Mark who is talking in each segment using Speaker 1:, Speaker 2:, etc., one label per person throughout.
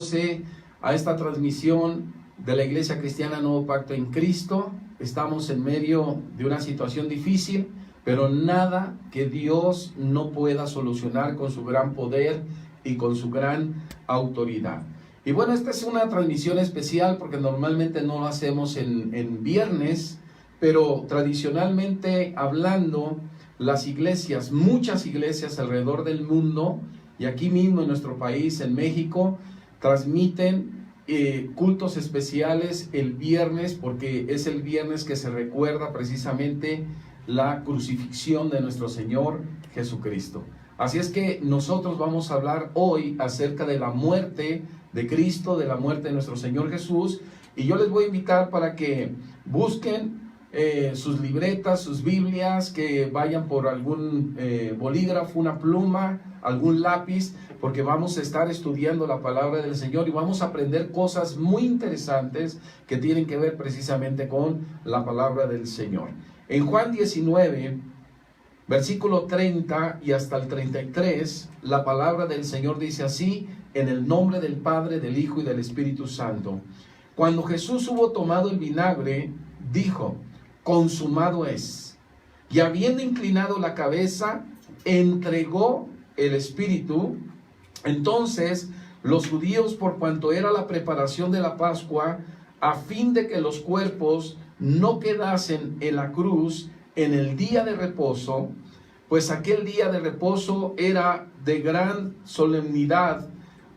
Speaker 1: uniéndose a esta transmisión de la Iglesia Cristiana Nuevo Pacto en Cristo. Estamos en medio de una situación difícil, pero nada que Dios no pueda solucionar con su gran poder y con su gran autoridad. Y bueno, esta es una transmisión especial porque normalmente no lo hacemos en viernes, pero tradicionalmente hablando, las iglesias, muchas iglesias alrededor del mundo y aquí mismo en nuestro país, en México, transmiten cultos especiales el viernes, porque es el viernes que se recuerda precisamente la crucifixión de nuestro Señor Jesucristo. Así es que nosotros vamos a hablar hoy acerca de la muerte de Cristo, de la muerte de nuestro Señor Jesús, y yo les voy a invitar para que busquen sus libretas, sus Biblias, que vayan por algún bolígrafo, una pluma, algún lápiz, porque vamos a estar estudiando la palabra del Señor y vamos a aprender cosas muy interesantes que tienen que ver precisamente con la palabra del Señor. En Juan 19, versículo 30 y hasta el 33, la palabra del Señor dice así: en el nombre del Padre, del Hijo y del Espíritu Santo. Cuando Jesús hubo tomado el vinagre, dijo: consumado es. Y habiendo inclinado la cabeza, entregó el Espíritu. Entonces los judíos, por cuanto era la preparación de la Pascua, a fin de que los cuerpos no quedasen en la cruz en el día de reposo, pues aquel día de reposo era de gran solemnidad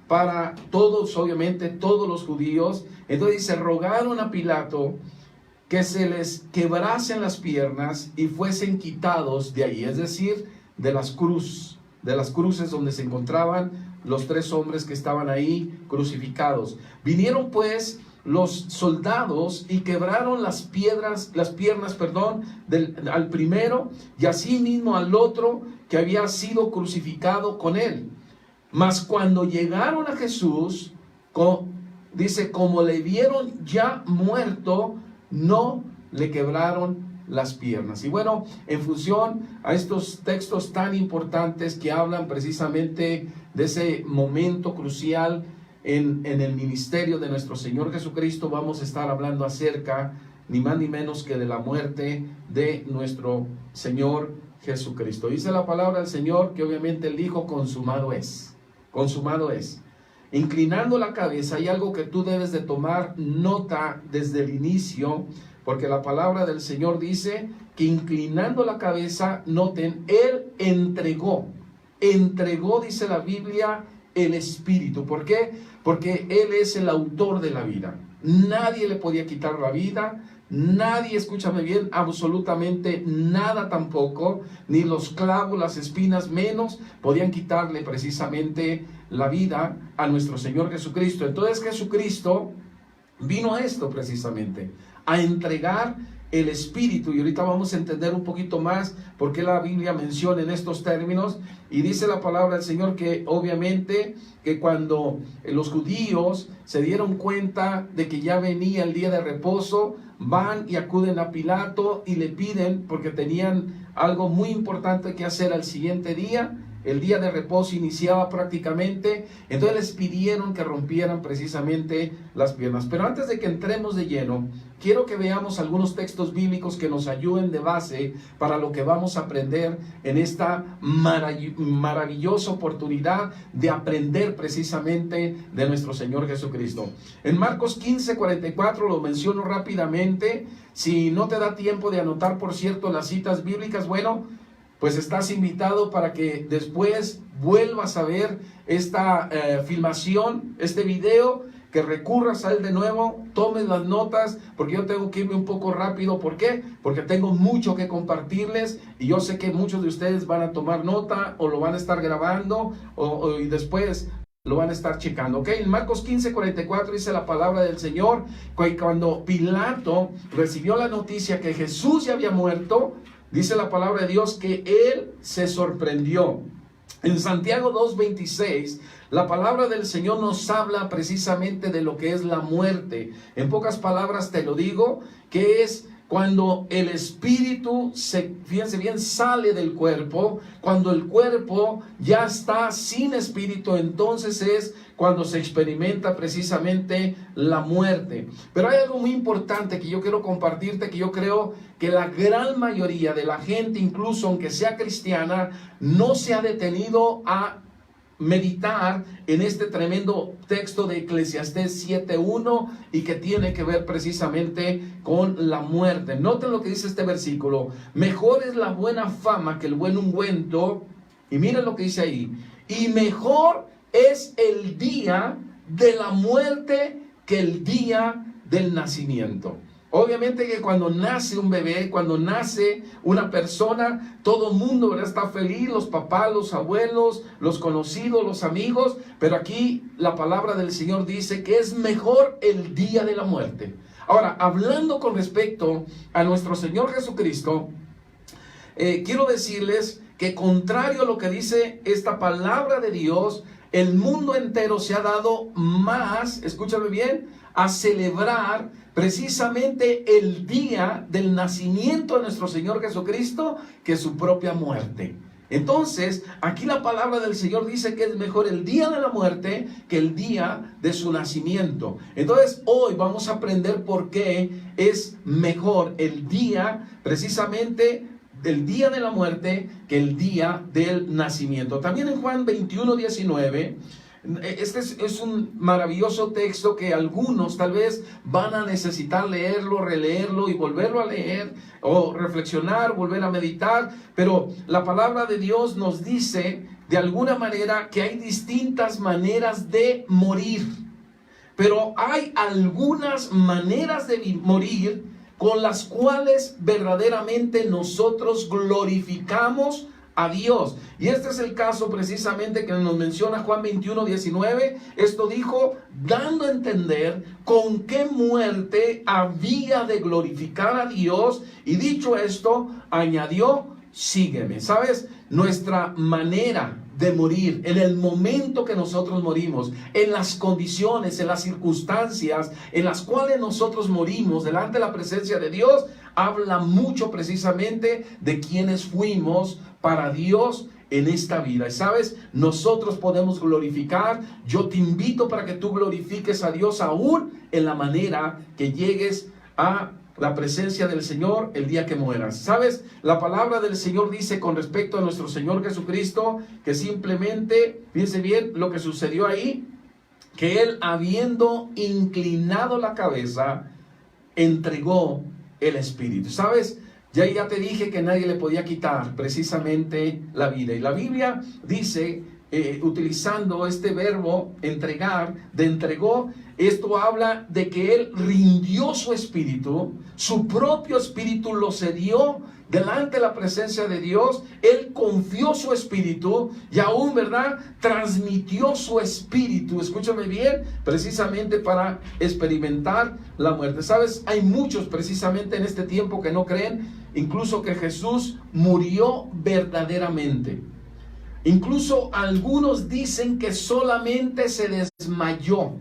Speaker 1: para todos, obviamente todos los judíos. Entonces se rogaron a Pilato que se les quebrasen las piernas y fuesen quitados de ahí, es decir, de las cruces donde se encontraban los tres hombres que estaban ahí crucificados. Vinieron pues los soldados y quebraron las piernas, al primero y asimismo al otro que había sido crucificado con él. Mas cuando llegaron a Jesús, dice, como le vieron ya muerto, no le quebraron las piernas. Y bueno, en función a estos textos tan importantes que hablan precisamente de ese momento crucial en el ministerio de nuestro Señor Jesucristo, vamos a estar hablando acerca ni más ni menos que de la muerte de nuestro Señor Jesucristo. Dice la palabra del Señor que obviamente Él dijo: consumado es, consumado es. Inclinando la cabeza, hay algo que tú debes de tomar nota desde el inicio, porque la palabra del Señor dice que inclinando la cabeza, noten, Él entregó, dice la Biblia, el Espíritu. ¿Por qué? Porque Él es el autor de la vida. Nadie le podía quitar la vida, nadie, escúchame bien, absolutamente nada tampoco, ni los clavos, las espinas menos, podían quitarle precisamente la vida a nuestro Señor Jesucristo. Entonces Jesucristo vino a esto precisamente, a entregar el Espíritu, y ahorita vamos a entender un poquito más por qué la Biblia menciona en estos términos. Y dice la palabra del Señor que obviamente que cuando los judíos se dieron cuenta de que ya venía el día de reposo, van y acuden a Pilato y le piden, porque tenían algo muy importante que hacer al siguiente día. El día de reposo iniciaba prácticamente, entonces les pidieron que rompieran precisamente las piernas. Pero antes de que entremos de lleno, quiero que veamos algunos textos bíblicos que nos ayuden de base para lo que vamos a aprender en esta maravillosa oportunidad de aprender precisamente de nuestro Señor Jesucristo. En Marcos 15:44 lo menciono rápidamente. Si no te da tiempo de anotar, por cierto, las citas bíblicas, bueno, pues estás invitado para que después vuelvas a ver esta filmación, este video, que recurras a él de nuevo, tomes las notas, porque yo tengo que irme un poco rápido. ¿Por qué? Porque tengo mucho que compartirles y yo sé que muchos de ustedes van a tomar nota o lo van a estar grabando y después lo van a estar checando, ¿ok? En Marcos 15:44 dice la palabra del Señor, que cuando Pilato recibió la noticia que Jesús ya había muerto, dice la palabra de Dios que él se sorprendió. En Santiago 2:26, la palabra del Señor nos habla precisamente de lo que es la muerte. En pocas palabras te lo digo, que es cuando el espíritu, fíjense bien, sale del cuerpo, cuando el cuerpo ya está sin espíritu, entonces es cuando se experimenta precisamente la muerte. Pero hay algo muy importante que yo quiero compartirte, que yo creo que la gran mayoría de la gente, incluso aunque sea cristiana, no se ha detenido a meditar en este tremendo texto de Eclesiastés 7:1 y que tiene que ver precisamente con la muerte. Noten lo que dice este versículo: mejor es la buena fama que el buen ungüento, y miren lo que dice ahí, y mejor es el día de la muerte que el día del nacimiento. Obviamente que cuando nace un bebé, cuando nace una persona, todo el mundo, ¿verdad?, está feliz, los papás, los abuelos, los conocidos, los amigos, pero aquí la palabra del Señor dice que es mejor el día de la muerte. Ahora, hablando con respecto a nuestro Señor Jesucristo, quiero decirles que contrario a lo que dice esta palabra de Dios, el mundo entero se ha dado más, escúchame bien, a celebrar precisamente el día del nacimiento de nuestro Señor Jesucristo que su propia muerte. Entonces, aquí la palabra del Señor dice que es mejor el día de la muerte que el día de su nacimiento. Entonces, hoy vamos a aprender por qué es mejor el día precisamente del día de la muerte que el día del nacimiento. También en Juan 21:19, este es un maravilloso texto que algunos tal vez van a necesitar leerlo, releerlo y volverlo a leer, o reflexionar, volver a meditar, pero la palabra de Dios nos dice de alguna manera que hay distintas maneras de morir, pero hay algunas maneras de morir con las cuales verdaderamente nosotros glorificamos a Dios. Y este es el caso precisamente que nos menciona Juan 21:19. Esto dijo, dando a entender con qué muerte había de glorificar a Dios. Y dicho esto, añadió, sígueme. ¿Sabes? Nuestra manera de morir, en el momento que nosotros morimos, en las condiciones, en las circunstancias en las cuales nosotros morimos delante de la presencia de Dios, habla mucho precisamente de quienes fuimos para Dios en esta vida. Y sabes, nosotros podemos glorificar. Yo te invito para que tú glorifiques a Dios aún en la manera que llegues a la presencia del Señor el día que mueras. ¿Sabes? La palabra del Señor dice con respecto a nuestro Señor Jesucristo que simplemente, fíjense bien lo que sucedió ahí, que Él, habiendo inclinado la cabeza, entregó el Espíritu. ¿Sabes? Ya te dije que nadie le podía quitar precisamente la vida. Y la Biblia dice, utilizando este verbo entregar, de entregó, esto habla de que Él rindió su espíritu, su propio espíritu lo cedió delante de la presencia de Dios. Él confió su espíritu y aún, ¿verdad?, transmitió su espíritu, escúchame bien, precisamente para experimentar la muerte. ¿Sabes? Hay muchos precisamente en este tiempo que no creen incluso que Jesús murió verdaderamente. Incluso algunos dicen que solamente se desmayó.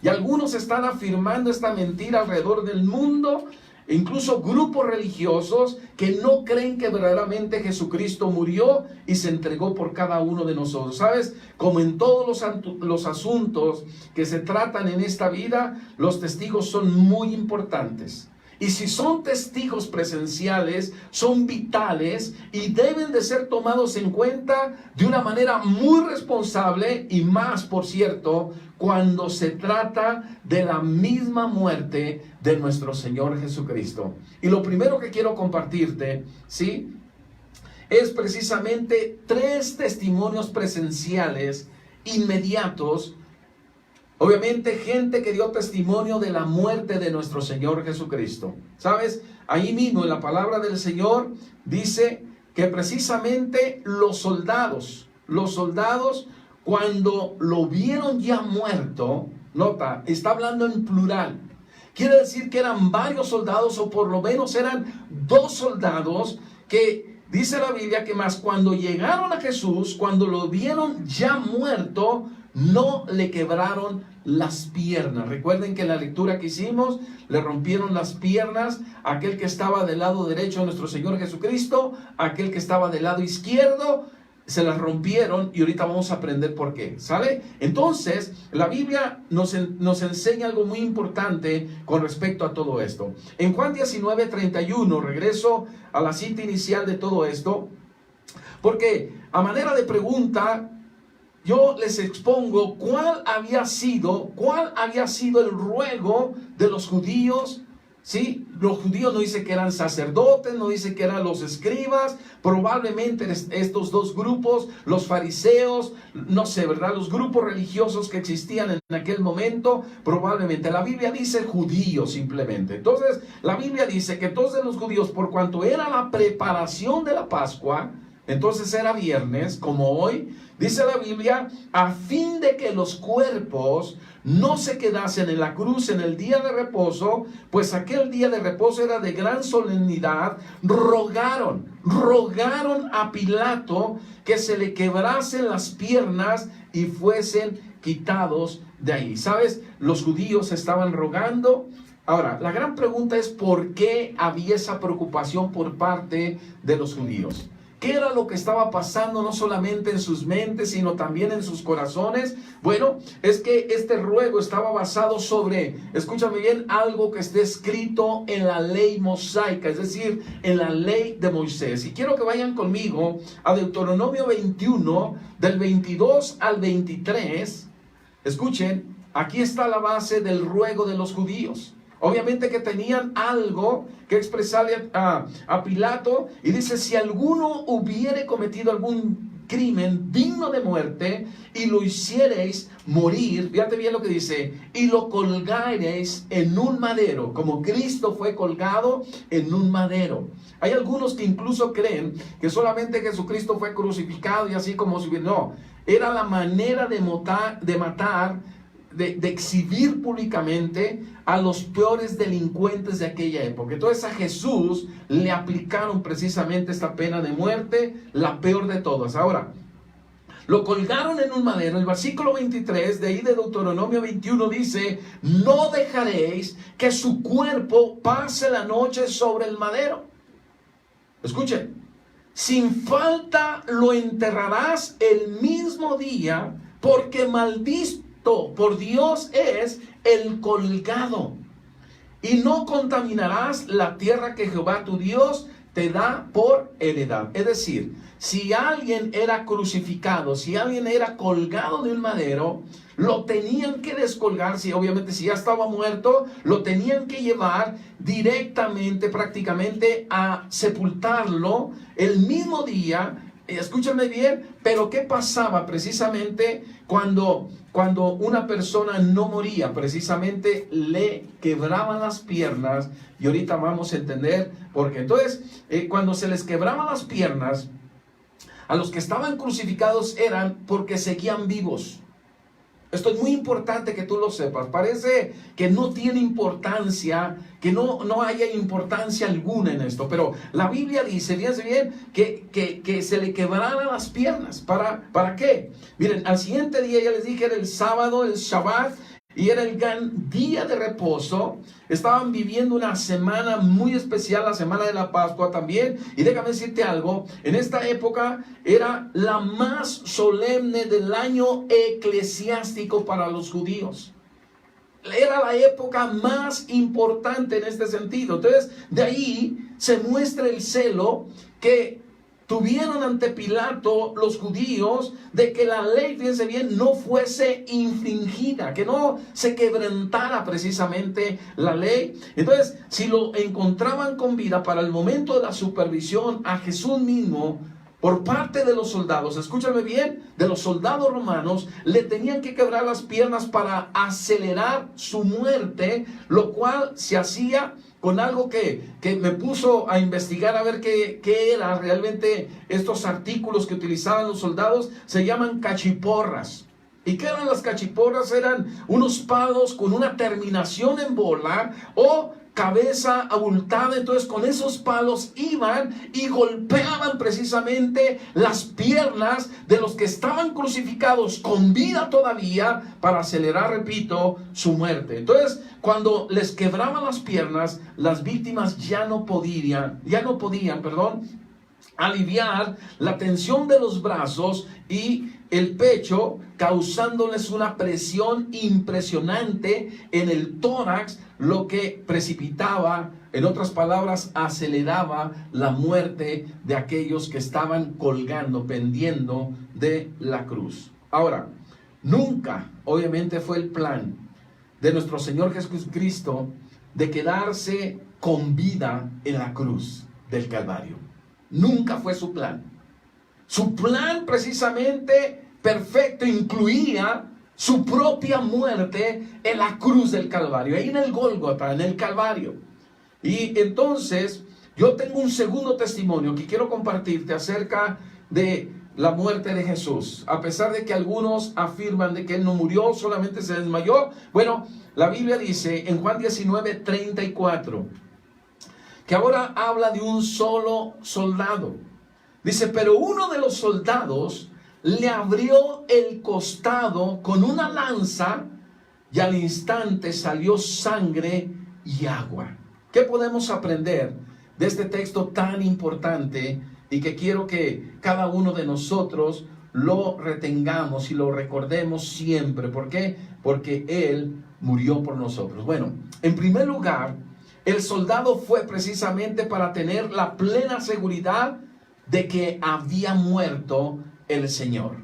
Speaker 1: Y algunos están afirmando esta mentira alrededor del mundo. Incluso grupos religiosos que no creen que verdaderamente Jesucristo murió y se entregó por cada uno de nosotros. ¿Sabes? Como en todos los asuntos que se tratan en esta vida, los testigos son muy importantes. Y si son testigos presenciales, son vitales y deben de ser tomados en cuenta de una manera muy responsable, y más, por cierto, cuando se trata de la misma muerte de nuestro Señor Jesucristo. Y lo primero que quiero compartirte, ¿sí?, es precisamente 3 testimonios presenciales inmediatos. Obviamente, gente que dio testimonio de la muerte de nuestro Señor Jesucristo. ¿Sabes? Ahí mismo en la palabra del Señor dice que precisamente los soldados, cuando lo vieron ya muerto, nota, está hablando en plural. Quiere decir que eran varios soldados, o por lo menos eran 2 soldados que dice la Biblia que más cuando llegaron a Jesús, cuando lo vieron ya muerto, no le quebraron las piernas. Recuerden que en la lectura que hicimos, le rompieron las piernas a aquel que estaba del lado derecho de nuestro Señor Jesucristo, a aquel que estaba del lado izquierdo. se las rompieron y ahorita vamos a aprender por qué, ¿sale? Entonces, la Biblia nos enseña algo muy importante con respecto a todo esto. En Juan 19:31, regreso a la cita inicial de todo esto, porque a manera de pregunta, yo les expongo cuál había sido el ruego de los judíos. ¿Sí? Los judíos no dice que eran sacerdotes, no dice que eran los escribas, probablemente estos dos grupos, los fariseos, no sé, ¿verdad? Los grupos religiosos que existían en aquel momento, probablemente. La Biblia dice judíos simplemente. Entonces, la Biblia dice que todos los judíos, por cuanto era la preparación de la Pascua, entonces era viernes, como hoy, dice la Biblia, a fin de que los cuerpos no se quedasen en la cruz en el día de reposo, pues aquel día de reposo era de gran solemnidad, rogaron a Pilato que se le quebrasen las piernas y fuesen quitados de ahí. ¿Sabes? Los judíos estaban rogando. Ahora, la gran pregunta es ¿por qué había esa preocupación por parte de los judíos? ¿Qué era lo que estaba pasando no solamente en sus mentes, sino también en sus corazones? Bueno, es que este ruego estaba basado sobre, escúchame bien, algo que esté escrito en la ley mosaica, es decir, en la ley de Moisés. Y quiero que vayan conmigo a Deuteronomio 21, del 22 al 23. Escuchen, aquí está la base del ruego de los judíos. Obviamente que tenían algo que expresarle a Pilato, y dice, si alguno hubiere cometido algún crimen digno de muerte y lo hiciereis morir, fíjate bien lo que dice, y lo colgareis en un madero, como Cristo fue colgado en un madero. Hay algunos que incluso creen que solamente Jesucristo fue crucificado y así como si no, era la manera de matar, de exhibir públicamente a los peores delincuentes de aquella época. Entonces a Jesús le aplicaron precisamente esta pena de muerte, la peor de todas. Ahora, lo colgaron en un madero. El versículo 23 de ahí de Deuteronomio 21 dice, no dejaréis que su cuerpo pase la noche sobre el madero. Escuchen, sin falta lo enterrarás el mismo día, porque maldito por Dios es el colgado, y no contaminarás la tierra que Jehová tu Dios te da por heredad. Es decir, si alguien era crucificado, si alguien era colgado de un madero, lo tenían que descolgar. Si obviamente si ya estaba muerto, lo tenían que llevar directamente, prácticamente, a sepultarlo el mismo día. Escúchame bien, pero ¿qué pasaba precisamente cuando una persona no moría? Precisamente le quebraban las piernas, y ahorita vamos a entender por qué. Entonces, cuando se les quebraban las piernas, a los que estaban crucificados eran porque seguían vivos. Esto es muy importante que tú lo sepas. Parece que no tiene importancia, que no haya importancia alguna en esto. Pero la Biblia dice, fíjense bien, que se le quebraran las piernas. ¿Para qué? Miren, al siguiente día, ya les dije, era el sábado, el Shabbat, y era el gran día de reposo. Estaban viviendo una semana muy especial, la semana de la Pascua también. Y déjame decirte algo, en esta época era la más solemne del año eclesiástico para los judíos. Era la época más importante en este sentido. Entonces, de ahí se muestra el celo que tuvieron ante Pilato los judíos de que la ley, fíjense bien, no fuese infringida, que no se quebrantara precisamente la ley. Entonces, si lo encontraban con vida para el momento de la supervisión a Jesús mismo, por parte de los soldados, escúchame bien, de los soldados romanos, le tenían que quebrar las piernas para acelerar su muerte, lo cual se hacía con algo que me puso a investigar a ver qué era realmente estos artículos que utilizaban los soldados. Se llaman cachiporras. ¿Y qué eran las cachiporras? Eran unos palos con una terminación en bola o cabeza abultada. Entonces con esos palos iban y golpeaban precisamente las piernas de los que estaban crucificados con vida todavía para acelerar, repito, su muerte. Entonces cuando les quebraban las piernas, las víctimas ya no podían, aliviar la tensión de los brazos y el pecho, causándoles una presión impresionante en el tórax, lo que precipitaba, en otras palabras, aceleraba la muerte de aquellos que estaban colgando, pendiendo de la cruz. Ahora, nunca, obviamente, fue el plan de nuestro Señor Jesucristo de quedarse con vida en la cruz del Calvario. Nunca fue su plan. Su plan precisamente perfecto incluía su propia muerte en la cruz del Calvario, ahí en el Gólgota, en el Calvario. Y entonces yo tengo un segundo testimonio que quiero compartirte acerca de la muerte de Jesús. A pesar de que algunos afirman de que Él no murió, solamente se desmayó. Bueno, la Biblia dice en Juan 19:34 que ahora habla de un solo soldado. Dice, pero uno de los soldados le abrió el costado con una lanza y al instante salió sangre y agua. ¿Qué podemos aprender de este texto tan importante y que quiero que cada uno de nosotros lo retengamos y lo recordemos siempre? ¿Por qué? Porque Él murió por nosotros. Bueno, en primer lugar, el soldado fue precisamente para tener la plena seguridad de que había muerto el Señor.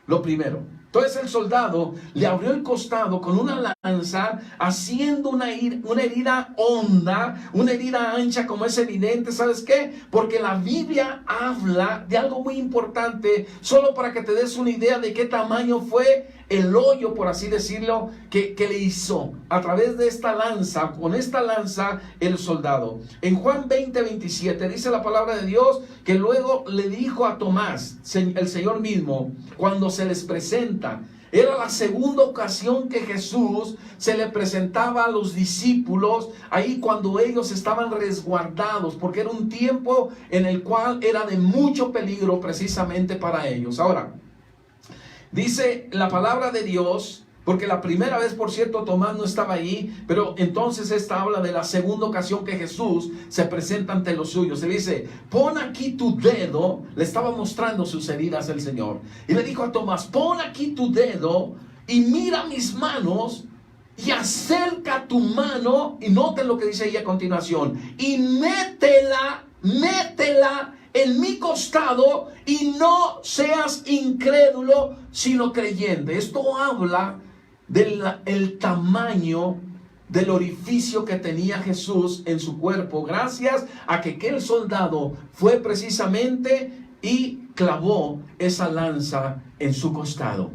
Speaker 1: Lo primero. Entonces el soldado le abrió el costado con una lanza, haciendo una herida honda, una herida ancha, como es evidente. ¿Sabes qué? Porque la Biblia habla de algo muy importante, solo para que te des una idea de qué tamaño fue el hoyo, por así decirlo, que le hizo a través de esta lanza, con esta lanza, el soldado. En Juan 20:27 dice la palabra de Dios que luego le dijo a Tomás, el Señor mismo, cuando se les presenta. Era la segunda ocasión que Jesús se le presentaba a los discípulos, ahí cuando ellos estaban resguardados, porque era un tiempo en el cual era de mucho peligro precisamente para ellos. Ahora, dice la palabra de Dios, porque la primera vez, por cierto, Tomás no estaba ahí, pero entonces esta habla de la segunda ocasión que Jesús se presenta ante los suyos. Él dice, pon aquí tu dedo, le estaba mostrando sus heridas el Señor. Y le dijo a Tomás, pon aquí tu dedo y mira mis manos y acerca tu mano, y noten lo que dice ahí a continuación, y métela en mi costado y no seas incrédulo, sino creyente. Esto habla del tamaño del orificio que tenía Jesús en su cuerpo, gracias a que aquel soldado fue precisamente y clavó esa lanza en su costado.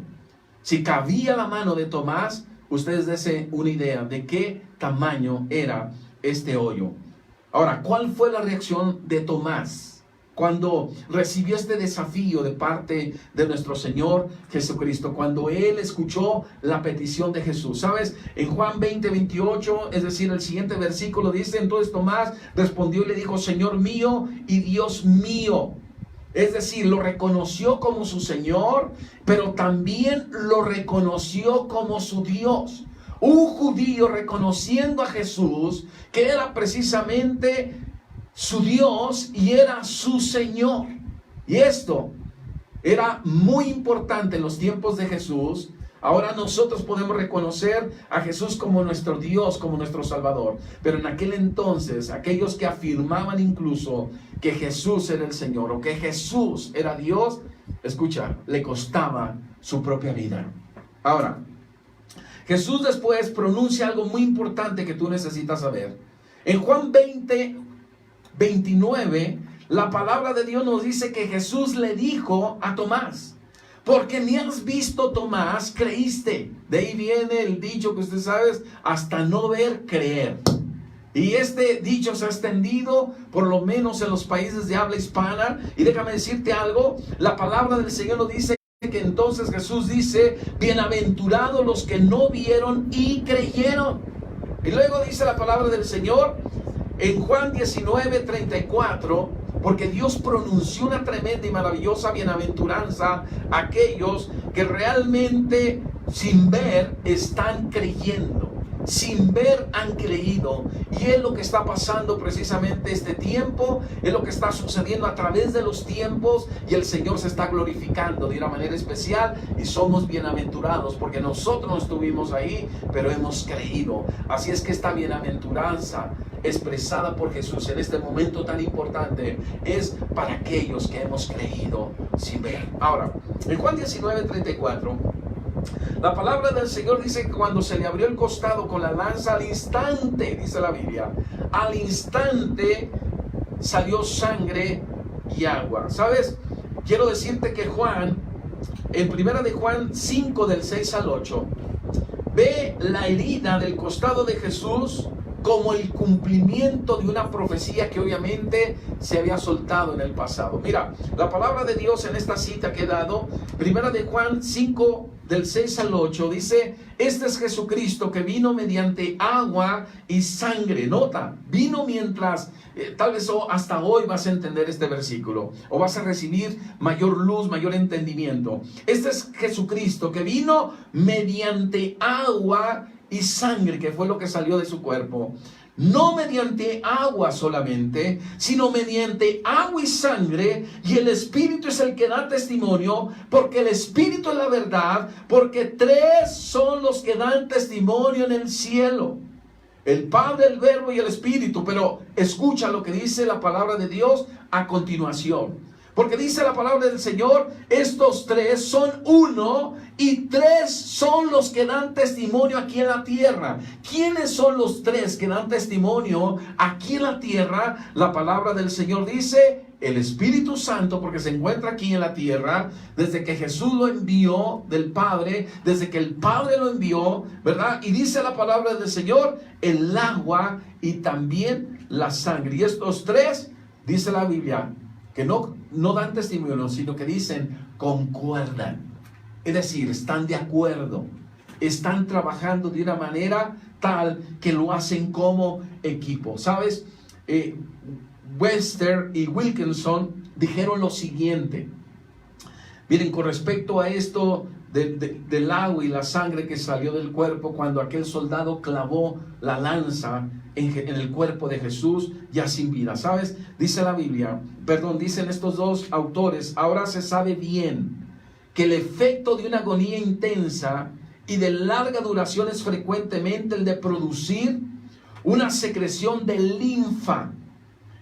Speaker 1: Si cabía la mano de Tomás, ustedes dense una idea de qué tamaño era este hoyo. Ahora, ¿cuál fue la reacción de Tomás cuando recibió este desafío de parte de nuestro Señor Jesucristo, cuando él escuchó la petición de Jesús? ¿Sabes? En Juan 20:28, es decir, el siguiente versículo dice, entonces Tomás respondió y le dijo, Señor mío y Dios mío. Es decir, lo reconoció como su Señor, pero también lo reconoció como su Dios. Un judío reconociendo a Jesús, que era precisamente su Dios y era su Señor. Y esto era muy importante en los tiempos de Jesús. Ahora nosotros podemos reconocer a Jesús como nuestro Dios, como nuestro Salvador. Pero en aquel entonces, aquellos que afirmaban incluso que Jesús era el Señor o que Jesús era Dios, escucha, le costaba su propia vida. Ahora, Jesús después pronuncia algo muy importante que tú necesitas saber. En Juan 20:29, la palabra de Dios nos dice que Jesús le dijo a Tomás, porque me has visto, Tomás, creíste. De ahí viene el dicho que usted sabe, hasta no ver, creer. Y este dicho se ha extendido por lo menos en los países de habla hispana. Y déjame decirte algo, la palabra del Señor nos dice que entonces Jesús dice, bienaventurados los que no vieron y creyeron. Y luego dice la palabra del Señor en Juan 19:34, porque Dios pronunció una tremenda y maravillosa bienaventuranza a aquellos que realmente sin ver están creyendo. sin ver han creído. Y es lo que está pasando precisamente este tiempo, es lo que está sucediendo a través de los tiempos, y el Señor se está glorificando de una manera especial, y somos bienaventurados porque nosotros no estuvimos ahí, pero hemos creído. Así es que esta bienaventuranza expresada por Jesús en este momento tan importante es para aquellos que hemos creído sin ver. Ahora, en Juan 19:34, la palabra del Señor dice que cuando se le abrió el costado con la lanza, al instante, dice la Biblia, al instante salió sangre y agua. ¿Sabes? Quiero decirte que Juan, en 1 de Juan 5 del 6 al 8, ve la herida del costado de Jesús como el cumplimiento de una profecía que obviamente se había soltado en el pasado. Mira, la palabra de Dios en esta cita que he dado, 1 de Juan 5 del 6 al 8, dice: este es Jesucristo que vino mediante agua y sangre. Nota, vino mientras, tal vez hasta hoy vas a entender este versículo, o vas a recibir mayor luz, mayor entendimiento. Este es Jesucristo que vino mediante agua y sangre, que fue lo que salió de su cuerpo. No mediante agua solamente, sino mediante agua y sangre, y el Espíritu es el que da testimonio, porque el Espíritu es la verdad, porque tres son los que dan testimonio en el cielo: el Padre, el Verbo y el Espíritu. Pero escucha lo que dice la palabra de Dios a continuación. Porque dice la palabra del Señor: estos tres son uno, y tres son los que dan testimonio aquí en la tierra. ¿Quiénes son los tres que dan testimonio aquí en la tierra? La palabra del Señor dice: el Espíritu Santo, porque se encuentra aquí en la tierra desde que Jesús lo envió del Padre, desde que el Padre lo envió, ¿verdad? Y dice la palabra del Señor: el agua y también la sangre. Y estos tres, dice la Biblia, que no dan testimonio, sino que dicen concuerdan. Es decir, están de acuerdo, están trabajando de una manera tal que lo hacen como equipo. ¿Sabes? Webster y Wilkinson dijeron lo siguiente. Miren, con respecto a esto del agua y la sangre que salió del cuerpo cuando aquel soldado clavó la lanza en el cuerpo de Jesús ya sin vida. ¿Sabes? Dice la Biblia, dicen estos dos autores: ahora se sabe bien que el efecto de una agonía intensa y de larga duración es frecuentemente el de producir una secreción de linfa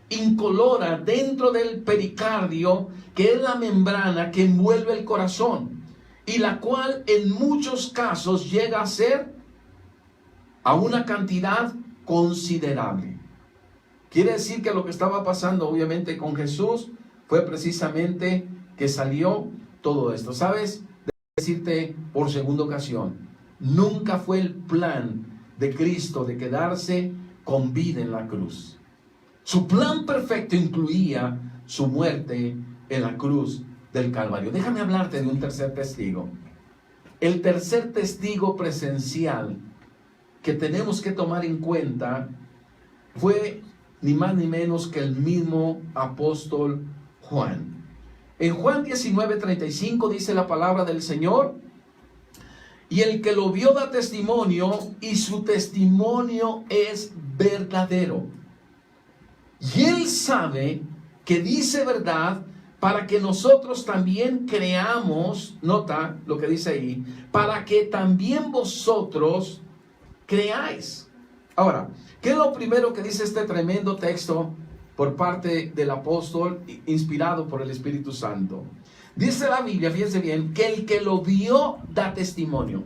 Speaker 1: incolora dentro del pericardio, que es la membrana que envuelve el corazón, y la cual en muchos casos llega a ser a una cantidad considerable. Quiere decir que lo que estaba pasando obviamente con Jesús fue precisamente que salió todo esto. ¿Sabes? Debo decirte por segunda ocasión, nunca fue el plan de Cristo de quedarse con vida en la cruz. Su plan perfecto incluía su muerte en la cruz del Calvario. Déjame hablarte de un tercer testigo. El tercer testigo presencial que tenemos que tomar en cuenta fue ni más ni menos que el mismo apóstol Juan. En Juan 19:35 dice la palabra del Señor: y el que lo vio da testimonio, y su testimonio es verdadero. Y él sabe que dice verdad, para que nosotros también creamos. Nota lo que dice ahí: para que también vosotros creáis. Ahora, ¿qué es lo primero que dice este tremendo texto por parte del apóstol inspirado por el Espíritu Santo? Dice la Biblia, fíjense bien, que el que lo vio da testimonio.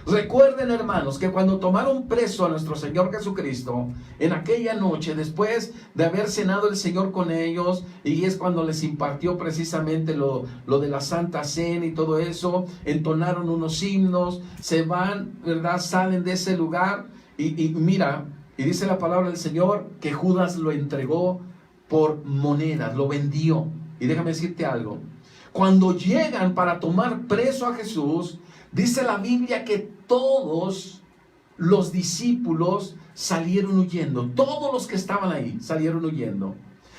Speaker 1: Recuerden, hermanos, que cuando tomaron preso a nuestro Señor Jesucristo, en aquella noche, después de haber cenado el Señor con ellos, y es cuando les impartió precisamente lo de la Santa Cena y todo eso, entonaron unos himnos, se van, ¿verdad? Salen de ese lugar, y mira, y dice la palabra del Señor que Judas lo entregó por monedas, lo vendió. Y déjame decirte algo: cuando llegan para tomar preso a Jesús, dice la Biblia que todos los discípulos salieron huyendo. Todos los que estaban ahí salieron huyendo.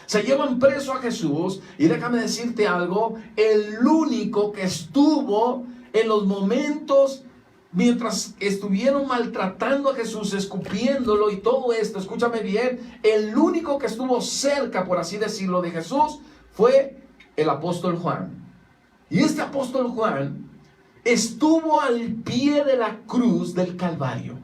Speaker 1: Se llevan preso a Jesús, y déjame decirte algo: el único que estuvo en los momentos mientras estuvieron maltratando a Jesús, escupiéndolo y todo esto, escúchame bien, el único que estuvo cerca, por así decirlo, de Jesús fue el apóstol Juan. Y este apóstol Juan estuvo al pie de la cruz del Calvario,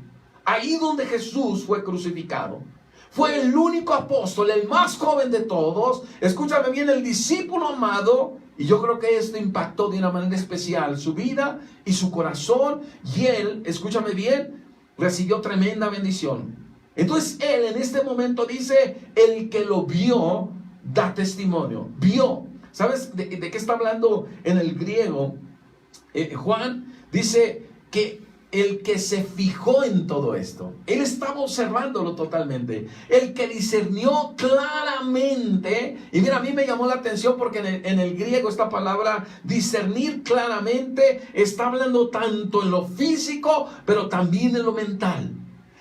Speaker 1: ahí donde Jesús fue crucificado. Fue el único apóstol, el más joven de todos, escúchame bien, el discípulo amado. Y yo creo que esto impactó de una manera especial su vida y su corazón. Y él, escúchame bien, recibió tremenda bendición. Entonces él en este momento dice, el que lo vio, da testimonio. Vio. ¿Sabes de qué está hablando en el griego? Juan dice que el que se fijó en todo esto, él estaba observándolo totalmente, el que discernió claramente. Y mira, a mí me llamó la atención porque en el griego esta palabra discernir claramente está hablando tanto en lo físico, pero también en lo mental.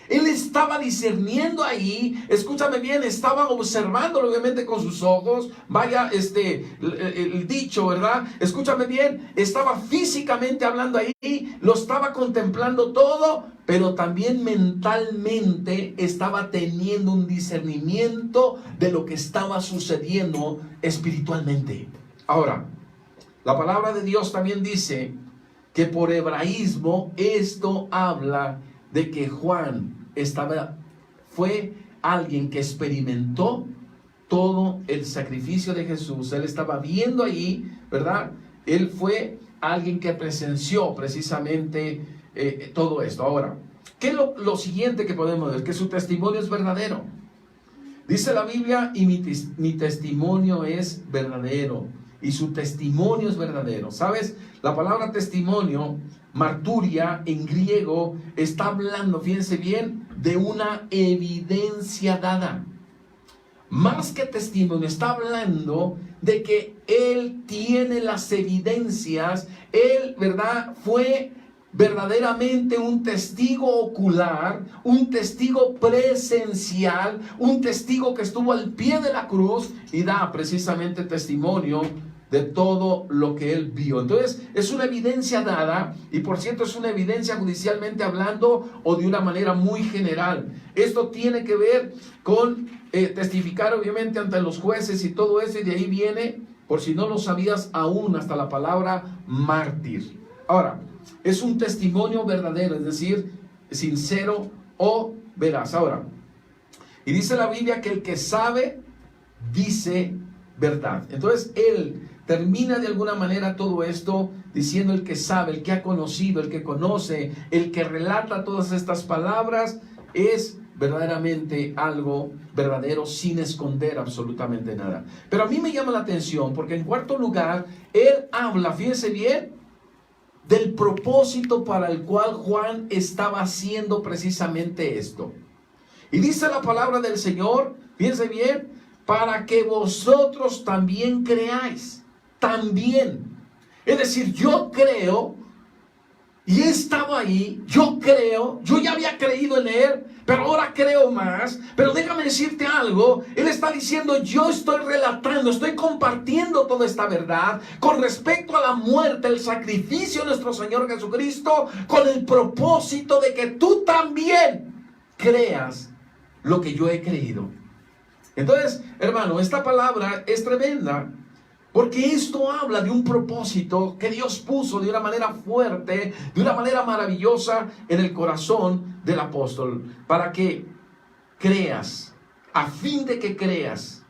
Speaker 1: Él estaba discerniendo ahí, escúchame bien, estaba observándolo obviamente con sus ojos, vaya el dicho, ¿verdad? Escúchame bien, estaba físicamente hablando ahí, lo estaba contemplando todo, pero también mentalmente estaba teniendo un discernimiento de lo que estaba sucediendo espiritualmente. Ahora, la palabra de Dios también dice que por hebraísmo esto habla de que Juan fue alguien que experimentó todo el sacrificio de Jesús. Él estaba viendo ahí, ¿verdad? Él fue alguien que presenció precisamente todo esto. Ahora, ¿qué es lo siguiente que podemos ver? Que su testimonio es verdadero. Dice la Biblia, y mi testimonio es verdadero, y su testimonio es verdadero. ¿Sabes? La palabra testimonio, marturia, en griego, está hablando, fíjense bien, de una evidencia dada. Más que testimonio, está hablando de que él tiene las evidencias. Él, ¿verdad?, fue verdaderamente un testigo ocular, un testigo presencial, un testigo que estuvo al pie de la cruz y da precisamente testimonio de todo lo que él vio. Entonces es una evidencia dada, y por cierto es una evidencia judicialmente hablando o de una manera muy general. Esto tiene que ver con testificar obviamente ante los jueces y todo eso, y de ahí viene, por si no lo sabías aún, hasta la palabra mártir. Ahora, es un testimonio verdadero, es decir, sincero o veraz. Ahora, y dice la Biblia que el que sabe dice verdad. Entonces él termina de alguna manera todo esto diciendo: el que sabe, el que ha conocido, el que conoce, el que relata todas estas palabras, es verdaderamente algo verdadero, sin esconder absolutamente nada. Pero a mí me llama la atención porque en cuarto lugar, él habla, fíjense bien, del propósito para el cual Juan estaba haciendo precisamente esto. Y dice la palabra del Señor, fíjense bien, para que vosotros también creáis. También. Es decir, yo creo, y he estado ahí, yo creo, yo ya había creído en él, pero ahora creo más. Pero déjame decirte algo, él está diciendo: yo estoy relatando, estoy compartiendo toda esta verdad con respecto a la muerte, el sacrificio de nuestro Señor Jesucristo, con el propósito de que tú también creas lo que yo he creído. Entonces, hermano, esta palabra es tremenda, porque esto habla de un propósito que Dios puso de una manera fuerte, de una manera maravillosa en el corazón del apóstol, para que creas, a fin de que creas.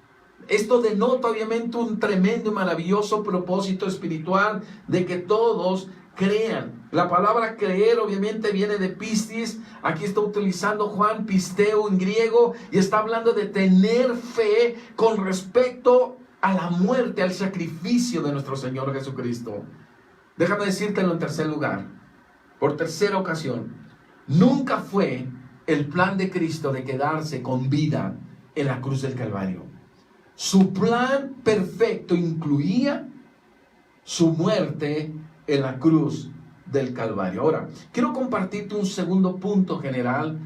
Speaker 1: Esto denota obviamente un tremendo y maravilloso propósito espiritual de que todos crean. La palabra creer obviamente viene de pistis. Aquí está utilizando Juan pisteo en griego, y está hablando de tener fe con respecto a la muerte, al sacrificio de nuestro Señor Jesucristo. Déjame decírtelo en tercer lugar, por tercera ocasión: nunca fue el plan de Cristo de quedarse con vida en la cruz del Calvario. Su plan perfecto incluía su muerte en la cruz del Calvario. Ahora, quiero compartirte un segundo punto general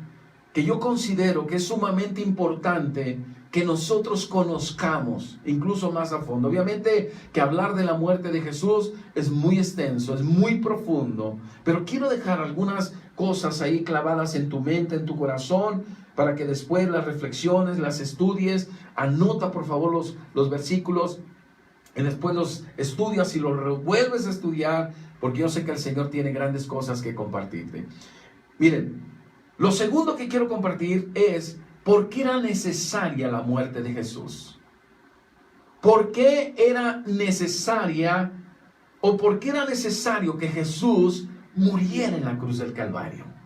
Speaker 1: que yo considero que es sumamente importante que nosotros conozcamos incluso más a fondo. Obviamente que hablar de la muerte de Jesús es muy extenso, es muy profundo, pero quiero dejar algunas cosas ahí clavadas en tu mente, en tu corazón, para que después las reflexiones, las estudies. Anota por favor los versículos y después los estudias y los vuelves a estudiar, porque yo sé que el Señor tiene grandes cosas que compartirte. Miren, lo segundo que quiero compartir es ¿por qué era necesaria la muerte de Jesús? ¿Por qué era necesaria o por qué era necesario que Jesús muriera en la cruz del Calvario?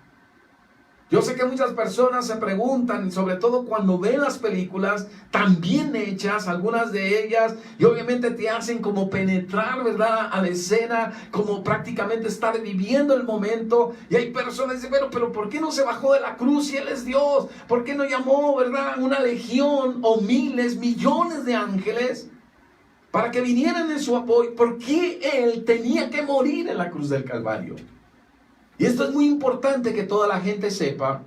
Speaker 1: Yo sé que muchas personas se preguntan, sobre todo cuando ven las películas tan bien hechas, algunas de ellas, y obviamente te hacen como penetrar, ¿verdad?, a la escena, como prácticamente estar viviendo el momento. Y hay personas que dicen, bueno, pero ¿por qué no se bajó de la cruz si Él es Dios? ¿Por qué no llamó, verdad, una legión o miles, millones de ángeles para que vinieran en su apoyo? ¿Por qué Él tenía que morir en la cruz del Calvario? Y esto es muy importante que toda la gente sepa.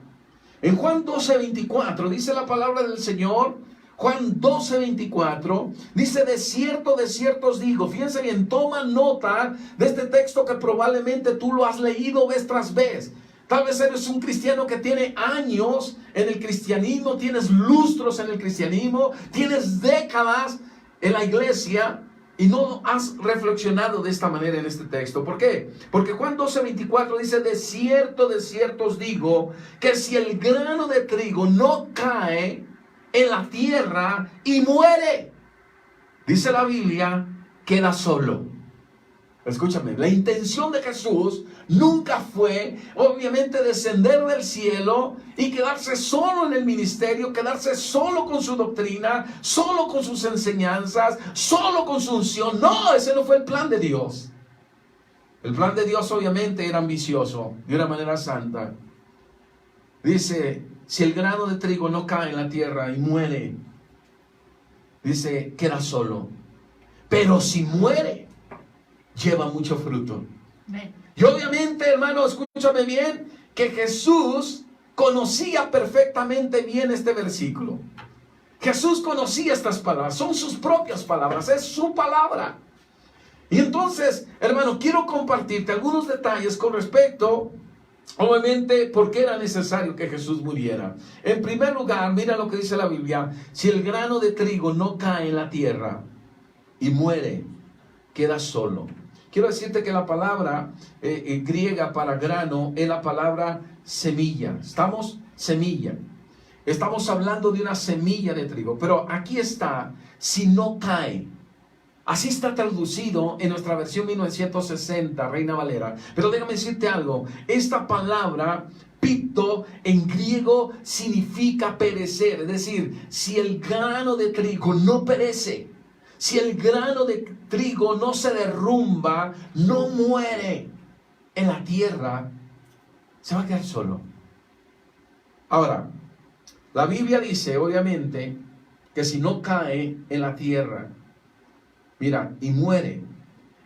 Speaker 1: En Juan 12:24 dice la palabra del Señor. Juan 12:24 dice, de cierto os digo. Fíjense bien, toma nota de este texto que probablemente tú lo has leído vez tras vez. Tal vez eres un cristiano que tiene años en el cristianismo, tienes lustros en el cristianismo, tienes décadas en la iglesia, y no has reflexionado de esta manera en este texto. ¿Por qué? Porque Juan 12:24 dice, de cierto os digo, que si el grano de trigo no cae en la tierra y muere, dice la Biblia, queda solo. Escúchame, la intención de Jesús nunca fue, obviamente, descender del cielo y quedarse solo en el ministerio, quedarse solo con su doctrina, solo con sus enseñanzas, solo con su unción. No, ese no fue el plan de Dios. El plan de Dios obviamente era ambicioso, de una manera santa. Dice, si el grano de trigo no cae en la tierra y muere, dice, queda solo. Pero si muere, lleva mucho fruto. Y obviamente, hermano, escúchame bien, que Jesús conocía perfectamente bien este versículo. Jesús conocía estas palabras, son sus propias palabras, es su palabra. Y entonces, hermano, quiero compartirte algunos detalles con respecto, obviamente, por qué era necesario que Jesús muriera. En primer lugar, mira lo que dice la Biblia, si el grano de trigo no cae en la tierra y muere, queda solo. Quiero decirte que la palabra griega para grano es la palabra semilla. ¿Estamos? Semilla. Estamos hablando de una semilla de trigo. Pero aquí está, si no cae. Así está traducido en nuestra versión 1960, Reina Valera. Pero déjame decirte algo. Esta palabra, pito, en griego significa perecer. Es decir, si el grano de trigo no perece, si el grano de trigo no se derrumba, no muere en la tierra, se va a quedar solo. Ahora, la Biblia dice, obviamente, que si no cae en la tierra, mira, y muere,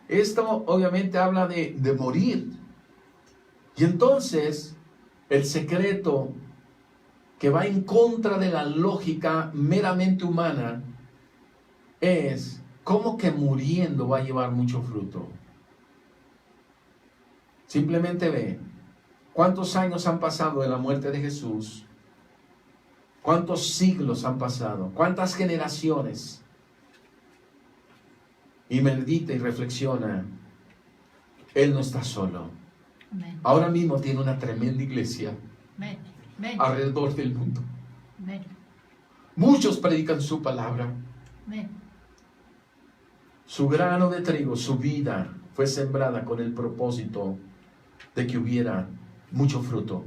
Speaker 1: esto obviamente habla de morir. Y entonces, el secreto que va en contra de la lógica meramente humana es cómo que muriendo va a llevar mucho fruto. Simplemente ve cuántos años han pasado de la muerte de Jesús, cuántos siglos han pasado, cuántas generaciones, y medita y reflexiona. Él no está solo. Amén. Ahora mismo tiene una tremenda iglesia. Amén. Amén. Alrededor del mundo. Amén. Muchos predican su palabra. Amén. Su grano de trigo, su vida fue sembrada con el propósito de que hubiera mucho fruto.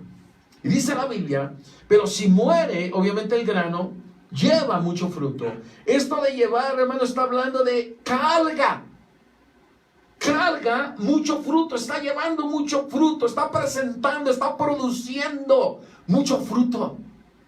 Speaker 1: Y dice la Biblia, pero si muere, obviamente el grano lleva mucho fruto. Esto de llevar, hermano, está hablando de carga. Carga mucho fruto, está llevando mucho fruto, está presentando, está produciendo mucho fruto.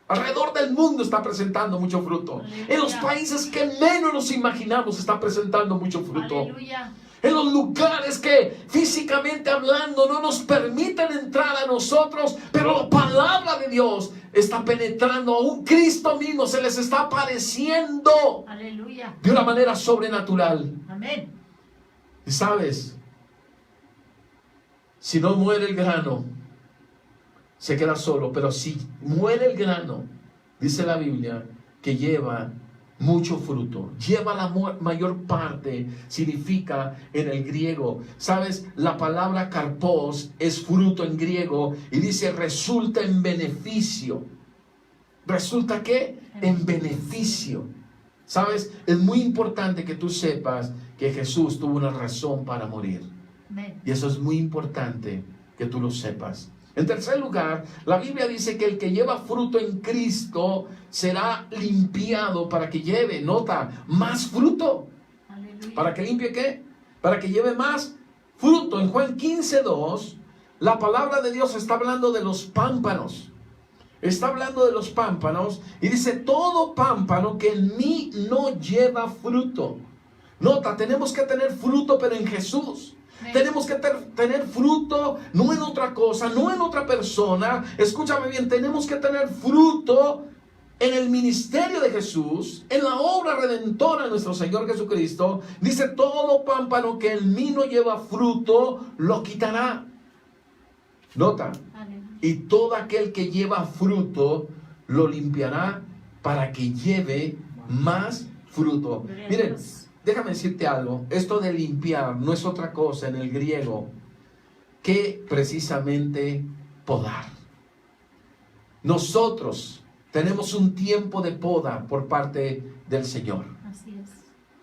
Speaker 1: Alrededor del mundo está presentando mucho fruto. Aleluya. En los países que menos nos imaginamos está presentando mucho fruto. Aleluya. en los lugares que físicamente hablando no nos permiten entrar a nosotros, pero la palabra de Dios está penetrando. Aún Cristo mismo se les está apareciendo.
Speaker 2: Aleluya.
Speaker 1: De una manera sobrenatural.
Speaker 2: Amén.
Speaker 1: Y sabes, si no muere el grano, se queda solo. Pero si muere el grano, dice la Biblia, que lleva mucho fruto. Lleva la mayor parte, significa en el griego. ¿Sabes? La palabra karpos es fruto en griego y dice resulta en beneficio. ¿Resulta qué? En beneficio. ¿Sabes? Es muy importante que tú sepas que Jesús tuvo una razón para morir. Y eso es muy importante que tú lo sepas. En tercer lugar, la Biblia dice que el que lleva fruto en Cristo será limpiado para que lleve, nota, más fruto.
Speaker 2: Aleluya.
Speaker 1: ¿Para que limpie qué? Para que lleve más fruto. En Juan 15:2, la palabra de Dios está hablando de los pámpanos. Está hablando de los pámpanos y dice, todo pámpano que en mí no lleva fruto. Nota, tenemos que tener fruto, pero en Jesús. Tenemos que tener fruto, no en otra cosa, no en otra persona. Escúchame bien, tenemos que tener fruto en el ministerio de Jesús, en la obra redentora de nuestro Señor Jesucristo. Dice, todo pámpano que en mí no lleva fruto, lo quitará. Nota, y todo aquel que lleva fruto, lo limpiará para que lleve más fruto. Miren, déjame decirte algo, esto de limpiar no es otra cosa en el griego que precisamente podar. Nosotros tenemos un tiempo de poda por parte del Señor.
Speaker 2: Así es.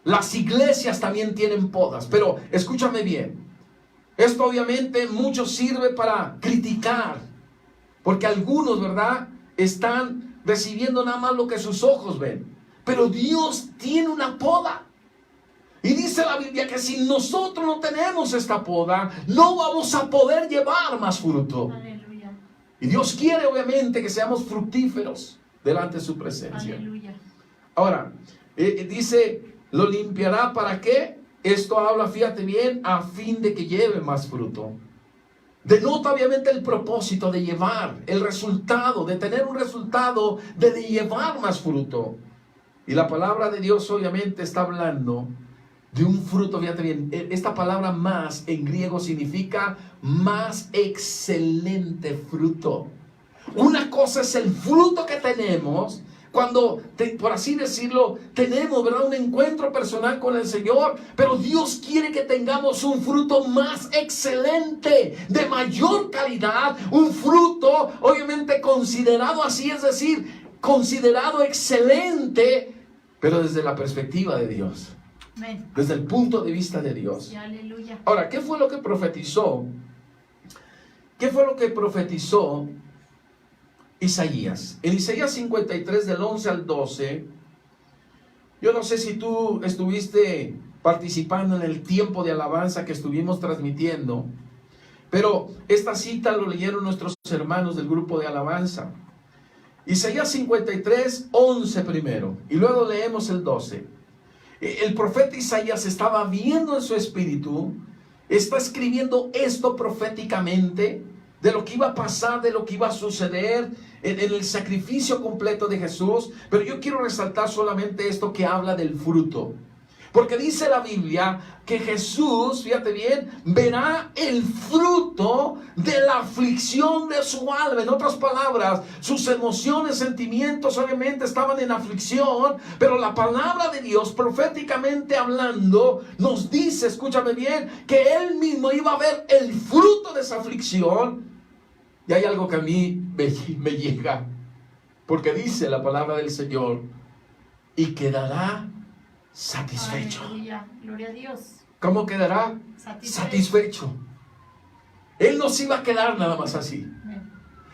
Speaker 1: Las iglesias también tienen podas, pero escúchame bien, esto obviamente mucho sirve para criticar, porque algunos, ¿verdad?, están recibiendo nada más lo que sus ojos ven, pero Dios tiene una poda. Y dice la Biblia que si nosotros no tenemos esta poda, no vamos a poder llevar más fruto.
Speaker 2: Aleluya.
Speaker 1: Y Dios quiere obviamente que seamos fructíferos delante de su presencia.
Speaker 2: Aleluya.
Speaker 1: Ahora, dice, lo limpiará ¿para qué? Esto habla, fíjate bien, a fin de que lleve más fruto. Denota obviamente el propósito de llevar, el resultado, de tener un resultado, de llevar más fruto. Y la palabra de Dios obviamente está hablando de un fruto, fíjate bien, esta palabra más en griego significa más excelente fruto. Una cosa es el fruto que tenemos cuando, por así decirlo, tenemos, ¿verdad?, un encuentro personal con el Señor, pero Dios quiere que tengamos un fruto más excelente, de mayor calidad, un fruto obviamente considerado así, es decir, considerado excelente, pero desde la perspectiva de Dios.
Speaker 2: Amén.
Speaker 1: Desde el punto de vista de Dios.
Speaker 2: Sí, aleluya.
Speaker 1: Ahora, ¿qué fue lo que profetizó? ¿Qué fue lo que profetizó Isaías? En Isaías 53, del 11 al 12, yo no sé si tú estuviste participando en el tiempo de alabanza que estuvimos transmitiendo, pero esta cita lo leyeron nuestros hermanos del grupo de alabanza. Isaías 53, 11 primero, y luego leemos el 12. El profeta Isaías estaba viendo en su espíritu, está escribiendo esto proféticamente, de lo que iba a pasar, de lo que iba a suceder en el sacrificio completo de Jesús. Pero yo quiero resaltar solamente esto que habla del fruto. Porque dice la Biblia que Jesús, fíjate bien, verá el fruto de la aflicción de su alma. En otras palabras, sus emociones, sentimientos obviamente estaban en aflicción, pero la palabra de Dios, proféticamente hablando, nos dice, escúchame bien, que Él mismo iba a ver el fruto de esa aflicción. Y hay algo que a mí me llega, porque dice la palabra del Señor, y quedará satisfecho.
Speaker 2: Aleluya. Gloria a Dios.
Speaker 1: ¿Cómo quedará? Satisfecho. Él no se iba a quedar nada más así.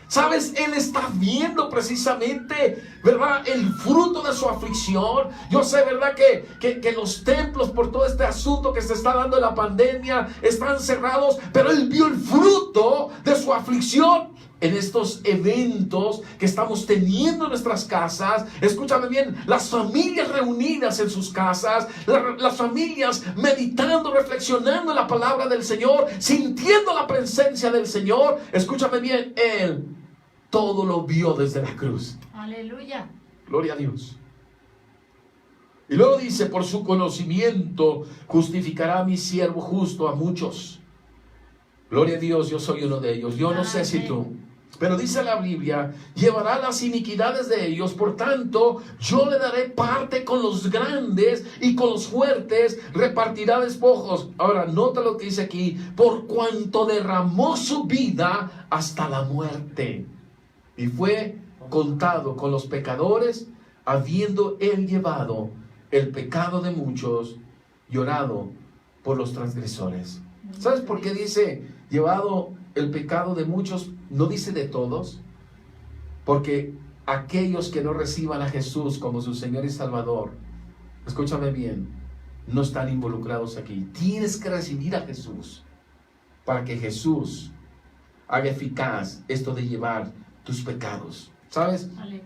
Speaker 1: ¿Sabes? Él está viendo precisamente, ¿verdad?, el fruto de su aflicción. Yo sé, ¿verdad?, que los templos, por todo este asunto que se está dando en la pandemia, están cerrados, pero Él vio el fruto de su aflicción en estos eventos que estamos teniendo en nuestras casas. Escúchame bien, las familias reunidas en sus casas, las familias meditando, reflexionando en la palabra del Señor, sintiendo la presencia del Señor. Escúchame bien, Él todo lo vio desde la cruz.
Speaker 2: Aleluya.
Speaker 1: Gloria a Dios. Y luego dice, por su conocimiento justificará a mi siervo justo a muchos. Gloria a Dios, yo soy uno de ellos. Yo no sé si tú, pero dice la Biblia, llevará las iniquidades de ellos, por tanto, yo le daré parte con los grandes y con los fuertes repartirá despojos. Ahora, nota lo que dice aquí, por cuanto derramó su vida hasta la muerte, y fue contado con los pecadores, habiendo él llevado el pecado de muchos, llorado por los transgresores. ¿Sabes por qué dice llevado el pecado de muchos? No dice de todos, porque aquellos que no reciban a Jesús como su Señor y Salvador, escúchame bien, no están involucrados aquí. Tienes que recibir a Jesús para que Jesús haga eficaz esto de llevar tus pecados. ¿Sabes?
Speaker 2: Aleluya.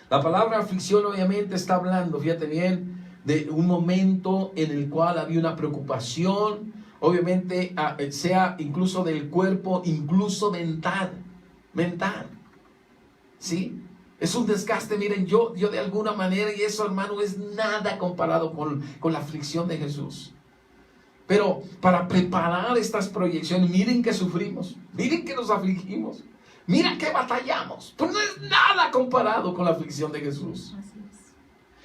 Speaker 1: La palabra aflicción obviamente está hablando, fíjate bien, de un momento en el cual había una preocupación, obviamente sea incluso del cuerpo, incluso mental, ¿sí? Es un desgaste, miren, yo de alguna manera, y eso, hermano, es nada comparado con la aflicción de Jesús. Pero para preparar estas proyecciones, miren que sufrimos, miren que nos afligimos, miren que batallamos, pues no es nada comparado con la aflicción de Jesús.
Speaker 2: Así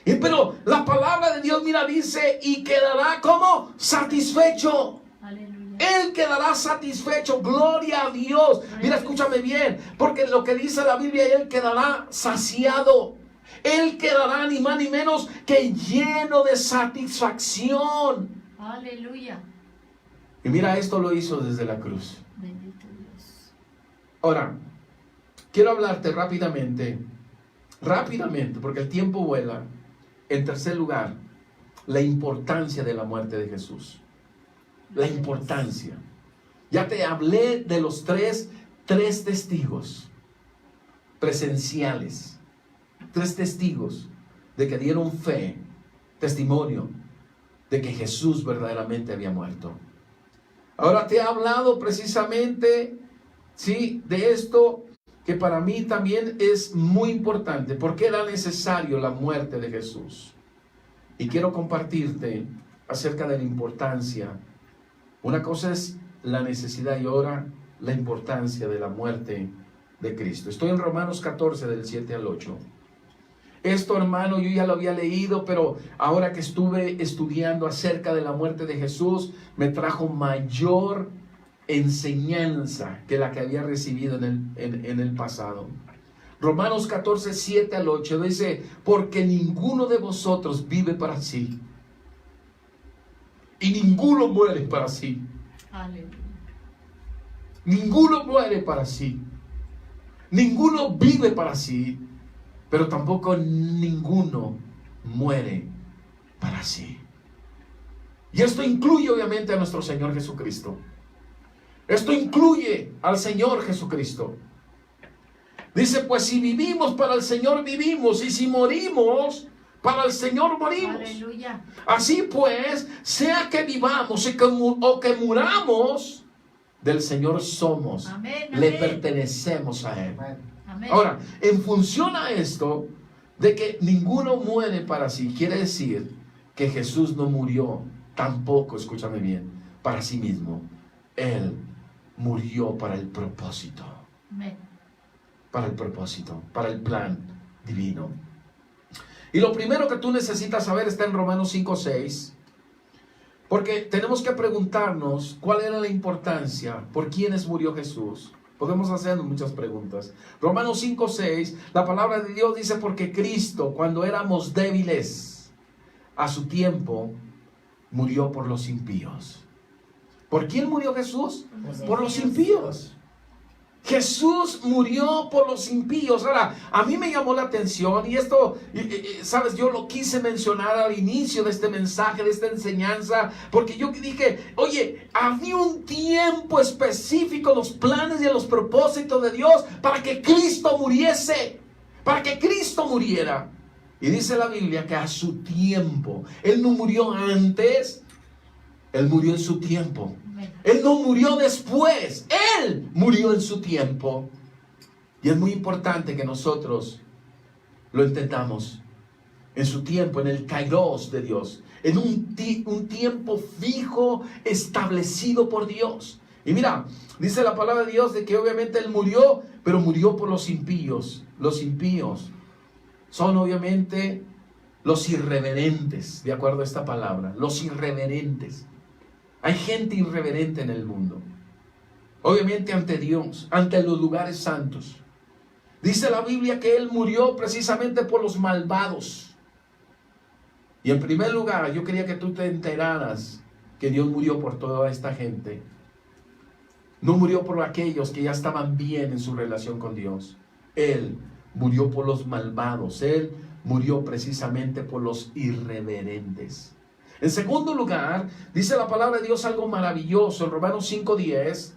Speaker 2: es.
Speaker 1: Pero la palabra de Dios, mira, dice, y quedará como satisfecho.
Speaker 2: Aleluya.
Speaker 1: Él quedará satisfecho, gloria a Dios. Mira, escúchame bien, porque lo que dice la Biblia, Él quedará saciado. Él quedará ni más ni menos que lleno de satisfacción.
Speaker 2: Aleluya.
Speaker 1: Y mira, esto lo hizo desde la cruz.
Speaker 2: Bendito Dios.
Speaker 1: Ahora, quiero hablarte rápidamente, porque el tiempo vuela. En tercer lugar, la importancia de la muerte de Jesús. La importancia. Ya te hablé de los tres testigos presenciales. 3 testigos de que dieron fe, testimonio de que Jesús verdaderamente había muerto. Ahora te he hablado precisamente, sí, de esto que para mí también es muy importante. ¿Por qué era necesario la muerte de Jesús? Y quiero compartirte acerca de la importancia. Una cosa es la necesidad y ahora la importancia de la muerte de Cristo. Estoy en Romanos 14 del 7 al 8. Esto, hermano, yo ya lo había leído, pero ahora que estuve estudiando acerca de la muerte de Jesús, me trajo mayor enseñanza que la que había recibido en el pasado. Romanos 14, 7 al 8 dice, porque ninguno de vosotros vive para sí, y ninguno muere para sí.
Speaker 2: Aleluya.
Speaker 1: Ninguno muere para sí. Ninguno vive para sí, pero tampoco ninguno muere para sí. Y esto incluye obviamente a nuestro Señor Jesucristo. Esto incluye al Señor Jesucristo. Dice, pues si vivimos, para el Señor vivimos, y si morimos, para el Señor morimos.
Speaker 2: Aleluya.
Speaker 1: Así pues, sea que vivamos o que muramos, del Señor somos.
Speaker 2: Amén,
Speaker 1: Le
Speaker 2: amén.
Speaker 1: pertenecemos a Él.
Speaker 2: Amén.
Speaker 1: Ahora, en función a esto, de que ninguno muere para sí, quiere decir que Jesús no murió tampoco, escúchame bien, para sí mismo. Él murió para el propósito.
Speaker 2: Amén.
Speaker 1: Para el propósito, para el plan divino. Y lo primero que tú necesitas saber está en Romanos 5:6, porque tenemos que preguntarnos cuál era la importancia, por quiénes murió Jesús. Podemos hacernos muchas preguntas. Romanos 5:6, la palabra de Dios dice, porque Cristo, cuando éramos débiles, a su tiempo, murió por los impíos. ¿Por quién murió Jesús? Por los impíos. Jesús murió por los impíos. Ahora, a mí me llamó la atención y esto, sabes, yo lo quise mencionar al inicio de este mensaje, de esta enseñanza, porque yo dije, oye, había un tiempo específico, los planes y los propósitos de Dios para que Cristo muriese, para que Cristo muriera. Y dice la Biblia que a su tiempo, Él no murió antes, Él murió en su tiempo. Él no murió después, Él murió en su tiempo. Y es muy importante que nosotros lo entendamos. En su tiempo, en el kairos de Dios, en un tiempo fijo establecido por Dios. Y mira, dice la palabra de Dios de que obviamente Él murió, pero murió por los impíos. Los impíos son obviamente los irreverentes, de acuerdo a esta palabra, los irreverentes. Hay gente irreverente en el mundo. Obviamente ante Dios, ante los lugares santos. Dice la Biblia que Él murió precisamente por los malvados. Y en primer lugar, yo quería que tú te enteraras que Dios murió por toda esta gente. No murió por aquellos que ya estaban bien en su relación con Dios. Él murió por los malvados. Él murió precisamente por los irreverentes. En segundo lugar, dice la palabra de Dios algo maravilloso. En Romanos 5:10,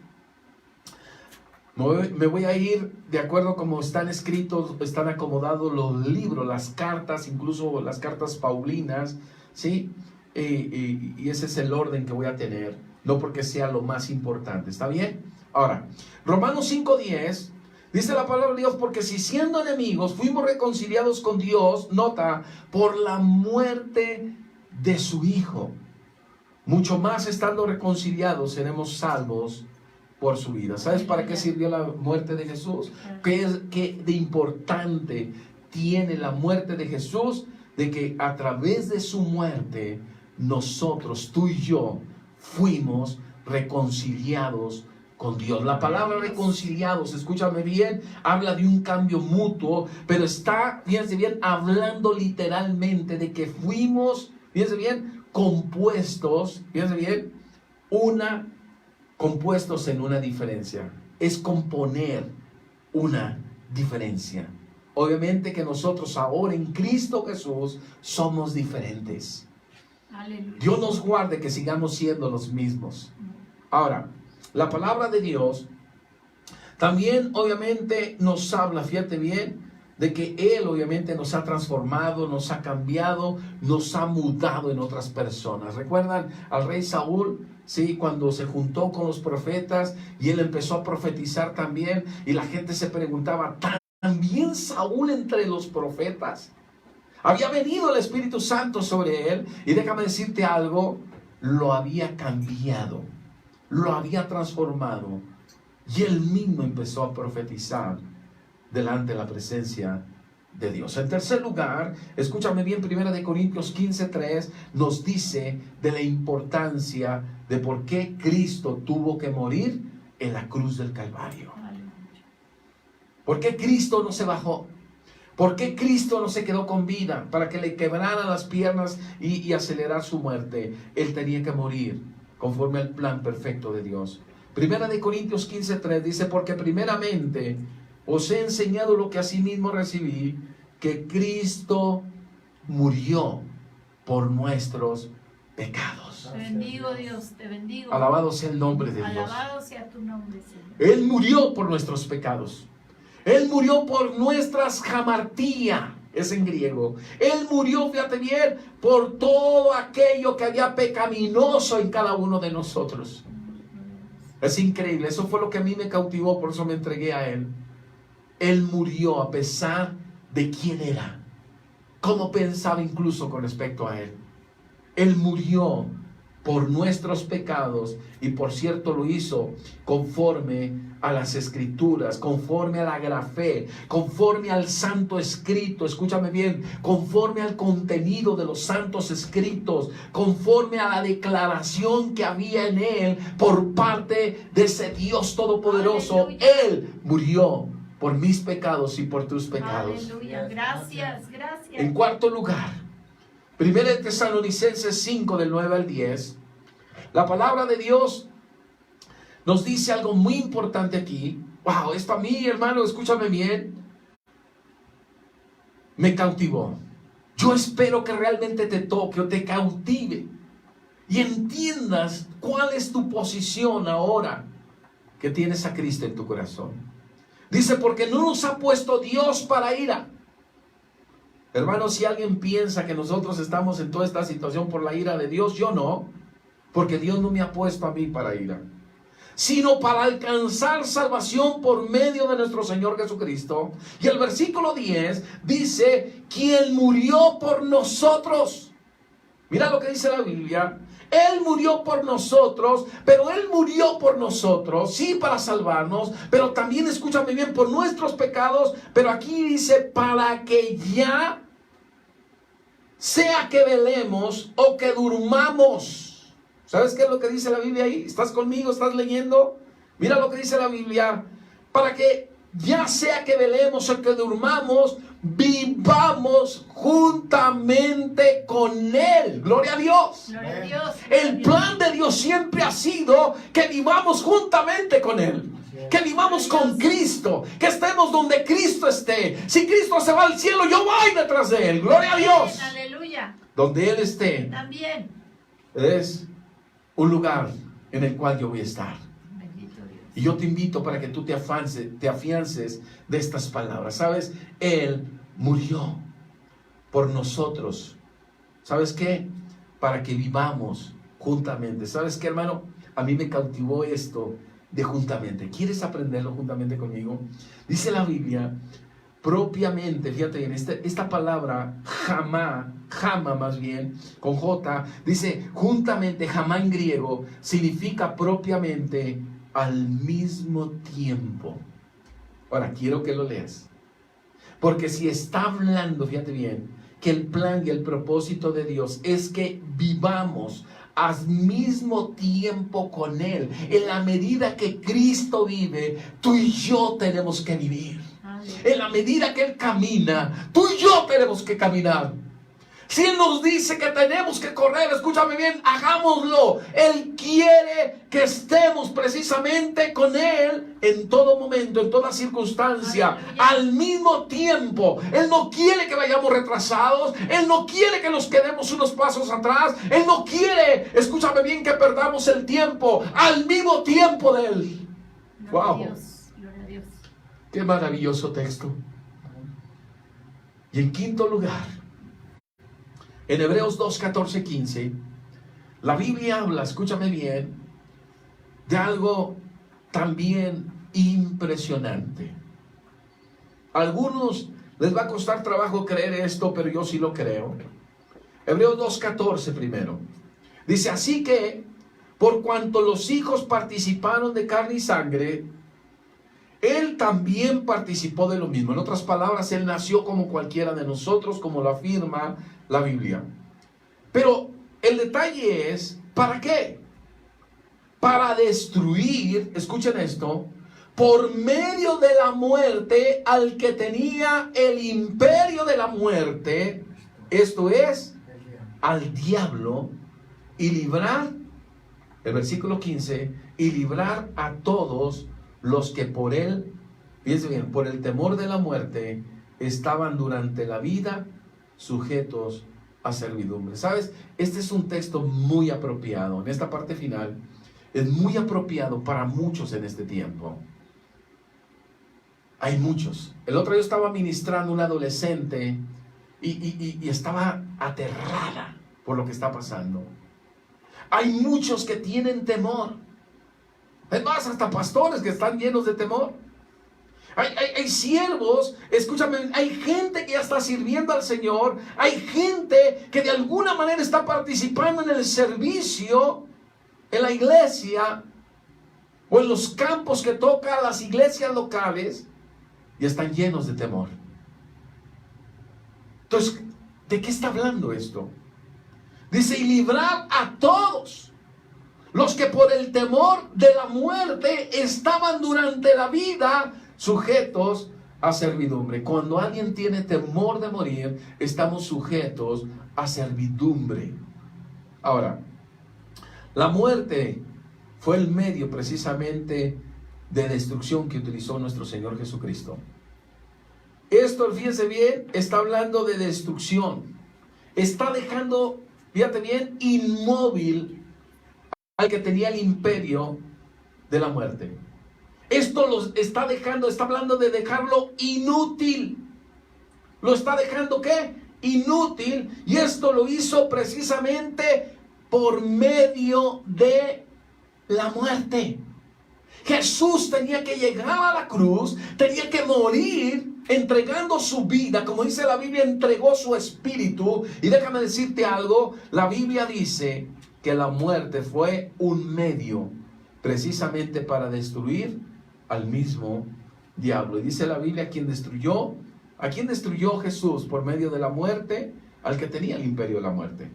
Speaker 1: me voy a ir de acuerdo como están escritos, están acomodados los libros, las cartas, incluso las cartas paulinas, ¿sí? Y ese es el orden que voy a tener, no porque sea lo más importante, ¿está bien? Ahora, Romanos 5:10, dice la palabra de Dios, porque si siendo enemigos fuimos reconciliados con Dios, nota, por la muerte de su Hijo, mucho más estando reconciliados seremos salvos por su vida. ¿Sabes para qué sirvió la muerte de Jesús? ¿Qué de importante tiene la muerte de Jesús? De que a través de su muerte nosotros, tú y yo, fuimos reconciliados con Dios. La palabra reconciliados, escúchame bien, habla de un cambio mutuo, pero está, fíjense bien, hablando literalmente de que fuimos, fíjense bien, compuestos en una diferencia. Es componer una diferencia. Obviamente que nosotros ahora en Cristo Jesús somos diferentes.
Speaker 2: Aleluya.
Speaker 1: Dios nos guarde que sigamos siendo los mismos. Ahora, la palabra de Dios también obviamente nos habla, fíjate bien, de que Él obviamente nos ha transformado, nos ha cambiado, nos ha mudado en otras personas. ¿Recuerdan al rey Saúl? Sí, cuando se juntó con los profetas y él empezó a profetizar también, y la gente se preguntaba, ¿también Saúl entre los profetas? Había venido el Espíritu Santo sobre él, y déjame decirte algo, lo había cambiado, lo había transformado, y él mismo empezó a profetizar delante de la presencia de Dios. En tercer lugar, escúchame bien, 1 Corintios 15:3 nos dice de la importancia de por qué Cristo tuvo que morir en la cruz del Calvario. ¿Por qué Cristo no se bajó? ¿Por qué Cristo no se quedó con vida para que le quebraran las piernas y acelerar su muerte? Él tenía que morir conforme al plan perfecto de Dios. 1 Corintios 15:3 dice, porque primeramente os he enseñado lo que asimismo recibí, que Cristo murió por nuestros pecados.
Speaker 2: Te bendigo, Dios, te bendigo.
Speaker 1: Alabado sea el nombre de Dios.
Speaker 2: Alabado sea tu nombre, Señor.
Speaker 1: Él murió por nuestros pecados. Él murió por nuestras hamartía, es en griego. Él murió, fíjate bien, por todo aquello que había pecaminoso en cada uno de nosotros. Es increíble, eso fue lo que a mí me cautivó, por eso me entregué a Él. Él murió a pesar de quién era, cómo pensaba incluso con respecto a Él. Él murió por nuestros pecados y por cierto lo hizo conforme a las Escrituras, conforme a la grafé, conforme al santo escrito, escúchame bien, conforme al contenido de los santos escritos, conforme a la declaración que había en Él por parte de ese Dios todopoderoso.
Speaker 2: Aleluya.
Speaker 1: Él murió por mis pecados y por tus pecados.
Speaker 2: Aleluya, gracias, gracias.
Speaker 1: En cuarto lugar, 1 Tesalonicenses 5 del 9 al 10, la palabra de Dios nos dice algo muy importante aquí, Wow, esto a mí, hermano, escúchame bien, me cautivó. Yo espero que realmente te toque o te cautive y entiendas cuál es tu posición ahora que tienes a Cristo en tu corazón. Dice, porque no nos ha puesto Dios para ira. Hermano, si alguien piensa que nosotros estamos en toda esta situación por la ira de Dios, yo no, porque Dios no me ha puesto a mí para ira, sino para alcanzar salvación por medio de nuestro Señor Jesucristo. Y el versículo 10 dice, quien murió por nosotros. Mira lo que dice la Biblia. Él murió por nosotros, pero Él murió por nosotros, sí, para salvarnos, pero también, escúchame bien, por nuestros pecados. Pero aquí dice, para que ya sea que velemos o que durmamos. ¿Sabes qué es lo que dice la Biblia ahí? ¿Estás conmigo? ¿Estás leyendo? Mira lo que dice la Biblia. Para que ya sea que velemos o que durmamos, vivamos juntamente con Él. Gloria a Dios.
Speaker 2: Gloria a Dios.
Speaker 1: El plan de Dios siempre ha sido que vivamos juntamente con Él. Que vivamos con Cristo, que estemos donde Cristo esté. Si Cristo se va al cielo, yo voy detrás de Él. Gloria a Dios.
Speaker 2: Aleluya.
Speaker 1: Donde Él esté,
Speaker 2: También.
Speaker 1: es un lugar en el cual yo voy a estar.
Speaker 2: Bendito Dios.
Speaker 1: Y yo te invito para que tú te afiances de estas palabras. ¿Sabes? Él murió por nosotros. ¿Sabes qué? Para que vivamos juntamente. ¿Sabes qué, hermano? A mí me cautivó esto de juntamente. ¿Quieres aprenderlo juntamente conmigo? Dice la Biblia, propiamente, fíjate bien, esta palabra jama más bien, con J, dice juntamente, jamá en griego, significa propiamente al mismo tiempo. Ahora, quiero que lo leas. Porque si está hablando, fíjate bien, que el plan y el propósito de Dios es que vivamos al mismo tiempo con Él. En la medida que Cristo vive, tú y yo tenemos que vivir. En la medida que Él camina, tú y yo tenemos que caminar. Si Él nos dice que tenemos que correr, escúchame bien, hagámoslo. Él quiere que estemos precisamente con Él en todo momento, en toda circunstancia, al mismo tiempo. Él no quiere que vayamos retrasados. Él no quiere que nos quedemos unos pasos atrás. Él no quiere, escúchame bien, que perdamos el tiempo al mismo tiempo de Él.
Speaker 2: Gloria
Speaker 1: Wow.
Speaker 2: a Dios. Gloria a Dios.
Speaker 1: Qué maravilloso texto. Y en quinto lugar, en Hebreos 2, 14, 15, la Biblia habla, escúchame bien, de algo también impresionante. A algunos les va a costar trabajo creer esto, pero yo sí lo creo. Hebreos 2, 14 primero. Dice, así que, por cuanto los hijos participaron de carne y sangre, Él también participó de lo mismo. En otras palabras, Él nació como cualquiera de nosotros, como lo afirma la Biblia. Pero el detalle es, ¿para qué? Para destruir, escuchen esto, por medio de la muerte al que tenía el imperio de la muerte, esto es, al diablo, y librar, el versículo 15, y librar a todos los que por él, fíjense bien, por el temor de la muerte, estaban durante la vida sujetos a servidumbre. ¿Sabes? Este es un texto muy apropiado. En esta parte final, es muy apropiado para muchos en este tiempo. Hay muchos. El otro día estaba ministrando una adolescente y estaba aterrada por lo que está pasando. Hay muchos que tienen temor. Es más, hasta pastores que están llenos de temor. Hay siervos, escúchame, hay gente que ya está sirviendo al Señor. Hay gente que de alguna manera está participando en el servicio en la iglesia o en los campos que toca las iglesias locales y están llenos de temor. Entonces, ¿de qué está hablando esto? Dice, y librar a todos los que por el temor de la muerte estaban durante la vida sujetos a servidumbre. Cuando alguien tiene temor de morir, estamos sujetos a servidumbre. Ahora, la muerte fue el medio precisamente de destrucción que utilizó nuestro Señor Jesucristo. Esto, fíjense bien, está hablando de destrucción. Está dejando, fíjate bien, inmóvil al que tenía el imperio de la muerte. Esto lo está dejando, está hablando de dejarlo inútil. Lo está dejando, ¿qué? Inútil. Y esto lo hizo precisamente por medio de la muerte. Jesús tenía que llegar a la cruz, tenía que morir entregando su vida, como dice la Biblia, entregó su espíritu. Y déjame decirte algo, la Biblia dice que la muerte fue un medio precisamente para destruir al mismo diablo. Y dice la Biblia, ¿a quién destruyó Jesús por medio de la muerte? Al que tenía el imperio de la muerte.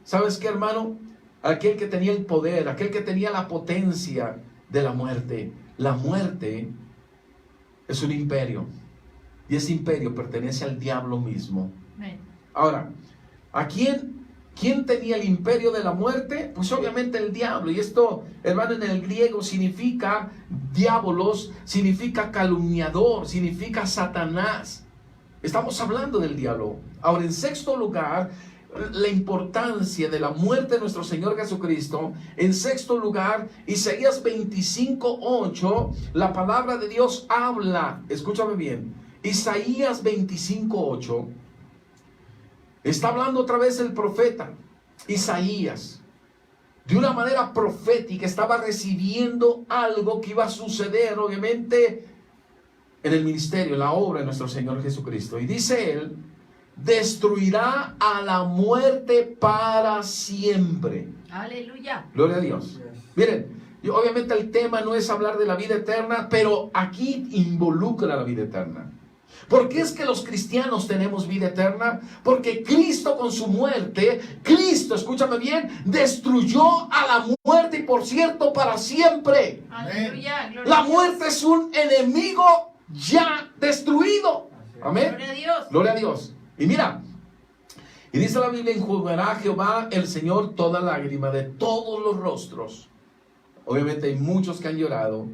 Speaker 1: ¿Sabes qué, hermano? Aquel que tenía el poder, aquel que tenía la potencia de la muerte. La muerte es un imperio, y ese imperio pertenece al diablo mismo. Ahora, ¿a quién tenía el imperio de la muerte? Pues obviamente el diablo. Y esto, hermano, en el griego significa diabolos, significa calumniador, significa Satanás. Estamos hablando del diablo. Ahora, en sexto lugar, la importancia de la muerte de nuestro Señor Jesucristo. En sexto lugar, Isaías 25:8, la palabra de Dios habla, escúchame bien, Isaías 25:8, está hablando otra vez el profeta Isaías, de una manera profética, estaba recibiendo algo que iba a suceder, obviamente, en el ministerio, en la obra de nuestro Señor Jesucristo. Y dice él, destruirá a la muerte para siempre.
Speaker 2: Aleluya.
Speaker 1: Gloria a Dios. Miren, obviamente el tema no es hablar de la vida eterna, pero aquí involucra la vida eterna. ¿Por qué es que los cristianos tenemos vida eterna? Porque Cristo con su muerte, Cristo, escúchame bien, destruyó a la muerte, y por cierto, para siempre.
Speaker 2: Aleluya.
Speaker 1: La muerte es un enemigo ya destruido. Amén.
Speaker 2: Gloria a Dios.
Speaker 1: Gloria a Dios. Y mira, y dice la Biblia, enjugará Jehová el Señor toda lágrima de todos los rostros. Obviamente hay muchos que han llorado,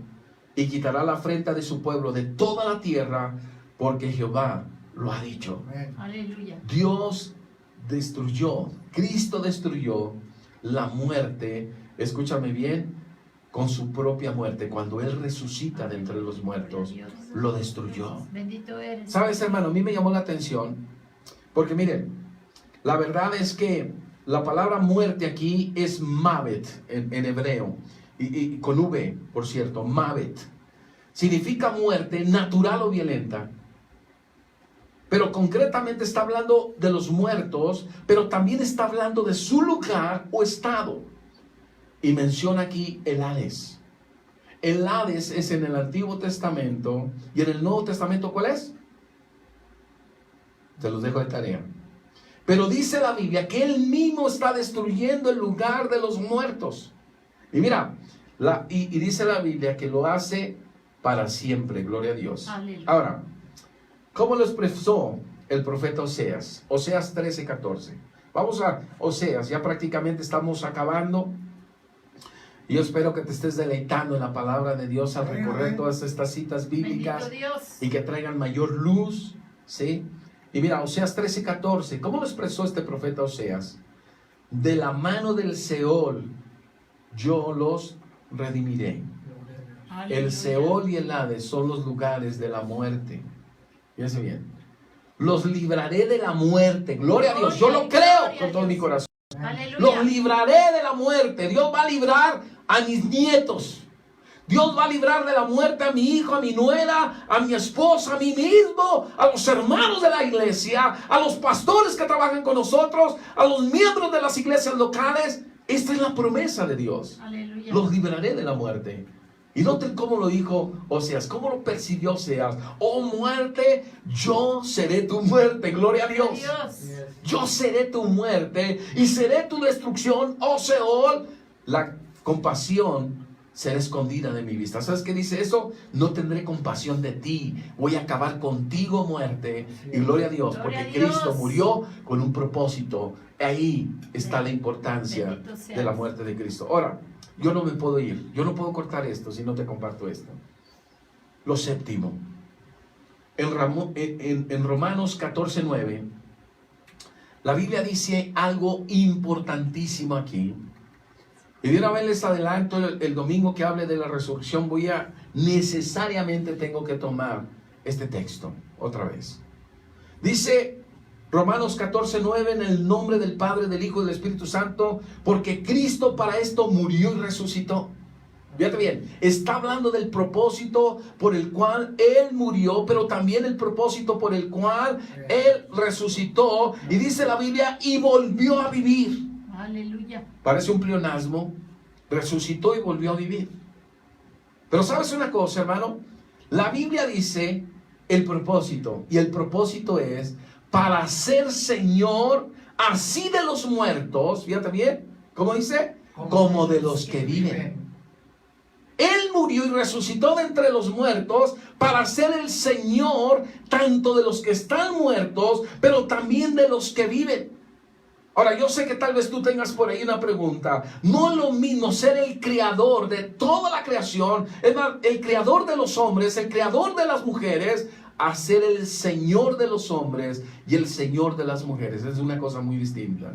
Speaker 1: y quitará la afrenta de su pueblo de toda la tierra, porque Jehová lo ha dicho.
Speaker 2: Aleluya.
Speaker 1: Dios destruyó, Cristo destruyó la muerte, escúchame bien, con su propia muerte. Cuando Él resucita de entre los muertos, lo destruyó.
Speaker 2: Bendito eres.
Speaker 1: ¿Sabes, hermano? A mí me llamó la atención, porque miren, la verdad es que la palabra muerte aquí es Mavet en hebreo, y con V, por cierto, Mavet. Significa muerte natural o violenta. Pero concretamente está hablando de los muertos, pero también está hablando de su lugar o estado. Y menciona aquí el Hades. El Hades es en el Antiguo Testamento, y en el Nuevo Testamento, ¿cuál es? Se los dejo de tarea. Pero dice la Biblia que Él mismo está destruyendo el lugar de los muertos. Y mira, y dice la Biblia que lo hace para siempre, gloria a Dios.
Speaker 2: Aleluya.
Speaker 1: Ahora, ¿cómo lo expresó el profeta Oseas? Oseas 13:14. Vamos a Oseas, ya prácticamente estamos acabando. Y yo espero que te estés deleitando en la palabra de Dios al recorrer todas estas citas bíblicas y que traigan mayor luz, ¿sí? Y mira, Oseas 13:14, ¿cómo lo expresó este profeta Oseas? De la mano del Seol yo los redimiré. El Seol y el Hades son los lugares de la muerte. Fíjense bien. Los libraré de la muerte. Gloria a Dios. Yo lo creo con todo mi corazón.
Speaker 2: Aleluya.
Speaker 1: Los libraré de la muerte. Dios va a librar a mis nietos. Dios va a librar de la muerte a mi hijo, a mi nuera, a mi esposa, a mí mismo, a los hermanos de la iglesia, a los pastores que trabajan con nosotros, a los miembros de las iglesias locales. Esta es la promesa de Dios.
Speaker 2: Aleluya.
Speaker 1: Los libraré de la muerte. Y noten cómo lo dijo Oseas, cómo lo percibió Oseas. Oh muerte, yo seré tu muerte. Gloria a Dios. Yo seré tu muerte y seré tu destrucción, oh Seol. La compasión será escondida de mi vista. ¿Sabes qué dice eso? No tendré compasión de ti. Voy a acabar contigo, muerte. Y gloria a Dios, porque Cristo murió con un propósito. Ahí está la importancia de la muerte de Cristo. Ahora, yo no me puedo ir, yo no puedo cortar esto si no te comparto esto. Lo séptimo, en Romanos 14:9, la Biblia dice algo importantísimo aquí. Y de una vez les adelanto, el domingo que hable de la resurrección necesariamente tengo que tomar este texto otra vez. Dice Romanos 14:9, en el nombre del Padre, del Hijo y del Espíritu Santo, porque Cristo para esto murió y resucitó. Fíjate bien, está hablando del propósito por el cual Él murió, pero también el propósito por el cual Él resucitó. Y dice la Biblia, y volvió a vivir.
Speaker 2: Aleluya.
Speaker 1: Parece un pleonasmo. Resucitó y volvió a vivir. Pero ¿sabes una cosa, hermano? La Biblia dice el propósito. Y el propósito es para ser Señor así de los muertos. Fíjate bien. ¿Cómo dice? Como de los que viven. Él murió y resucitó de entre los muertos para ser el Señor tanto de los que están muertos, pero también de los que viven. Ahora, yo sé que tal vez tú tengas por ahí una pregunta. No es lo mismo ser el creador de toda la creación, es más, el creador de los hombres, el creador de las mujeres, a ser el Señor de los hombres y el Señor de las mujeres. Es una cosa muy distinta.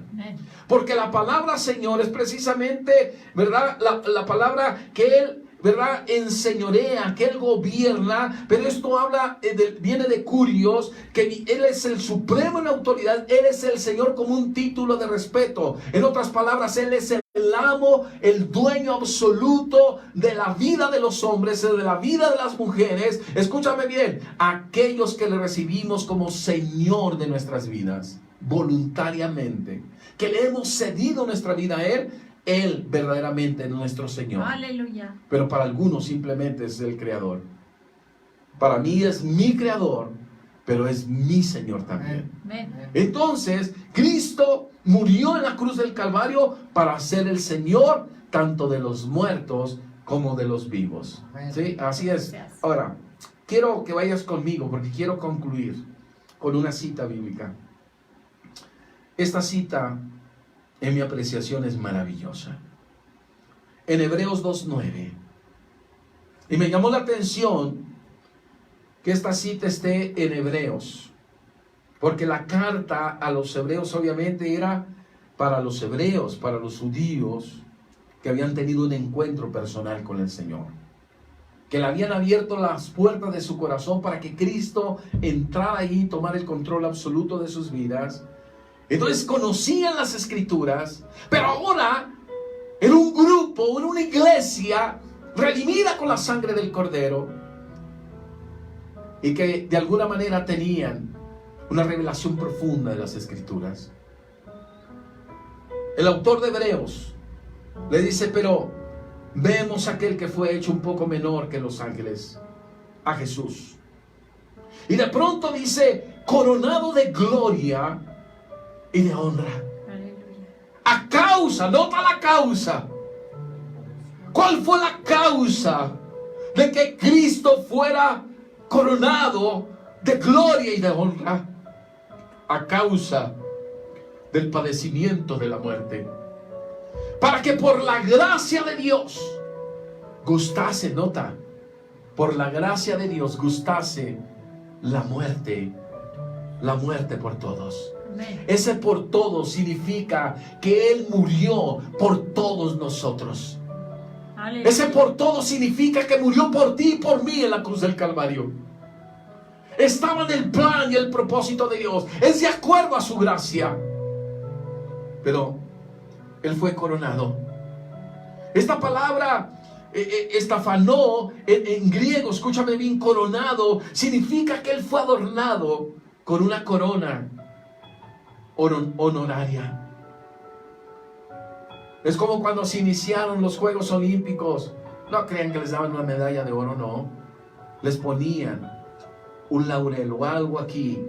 Speaker 1: Porque la palabra Señor es precisamente, ¿verdad? La palabra que Él, ¿verdad?, enseñorea, que Él gobierna. Pero esto habla, viene de curios, que Él es el supremo en autoridad. Él es el Señor como un título de respeto. En otras palabras, Él es el amo, el dueño absoluto de la vida de los hombres, de la vida de las mujeres. Escúchame bien, aquellos que le recibimos como Señor de nuestras vidas, voluntariamente, que le hemos cedido nuestra vida a Él verdaderamente es nuestro Señor.
Speaker 2: Aleluya.
Speaker 1: Pero para algunos simplemente es el Creador. Para mí es mi Creador, pero es mi Señor también.
Speaker 2: Amén.
Speaker 1: Entonces, Cristo murió en la cruz del Calvario para ser el Señor tanto de los muertos como de los vivos. ¿Sí? Así es. Ahora, quiero que vayas conmigo porque quiero concluir con una cita bíblica. Esta cita, en mi apreciación, es maravillosa. En Hebreos 2:9. Y me llamó la atención que esta cita esté en Hebreos, porque la carta a los hebreos obviamente era para los hebreos, para los judíos que habían tenido un encuentro personal con el Señor, que le habían abierto las puertas de su corazón para que Cristo entrara ahí y tomara el control absoluto de sus vidas. Entonces conocían las Escrituras, pero ahora en un grupo, en una iglesia redimida con la sangre del Cordero, y que de alguna manera tenían una revelación profunda de las Escrituras. El autor de Hebreos le dice, pero vemos a aquel que fue hecho un poco menor que los ángeles, a Jesús. Y de pronto dice, coronado de gloria y de honra.
Speaker 2: Aleluya.
Speaker 1: A causa, nota la causa. ¿Cuál fue la causa de que Cristo fuera coronado de gloria y de honra? A causa del padecimiento de la muerte, para que por la gracia de Dios gustase, nota, por la gracia de Dios gustase la muerte por todos.
Speaker 2: Amén.
Speaker 1: Ese por todos significa que Él murió por todos nosotros.
Speaker 2: Aleluya.
Speaker 1: Ese por todos significa que murió por ti y por mí en la cruz del Calvario. Estaba en el plan y el propósito de Dios. Es de acuerdo a su gracia. Pero Él fue coronado. Esta palabra, estafanó, en griego, escúchame bien, coronado, significa que Él fue adornado con una corona honoraria. Es como cuando se iniciaron los Juegos Olímpicos. No crean que les daban una medalla de oro, no. Les ponían un laurel o algo aquí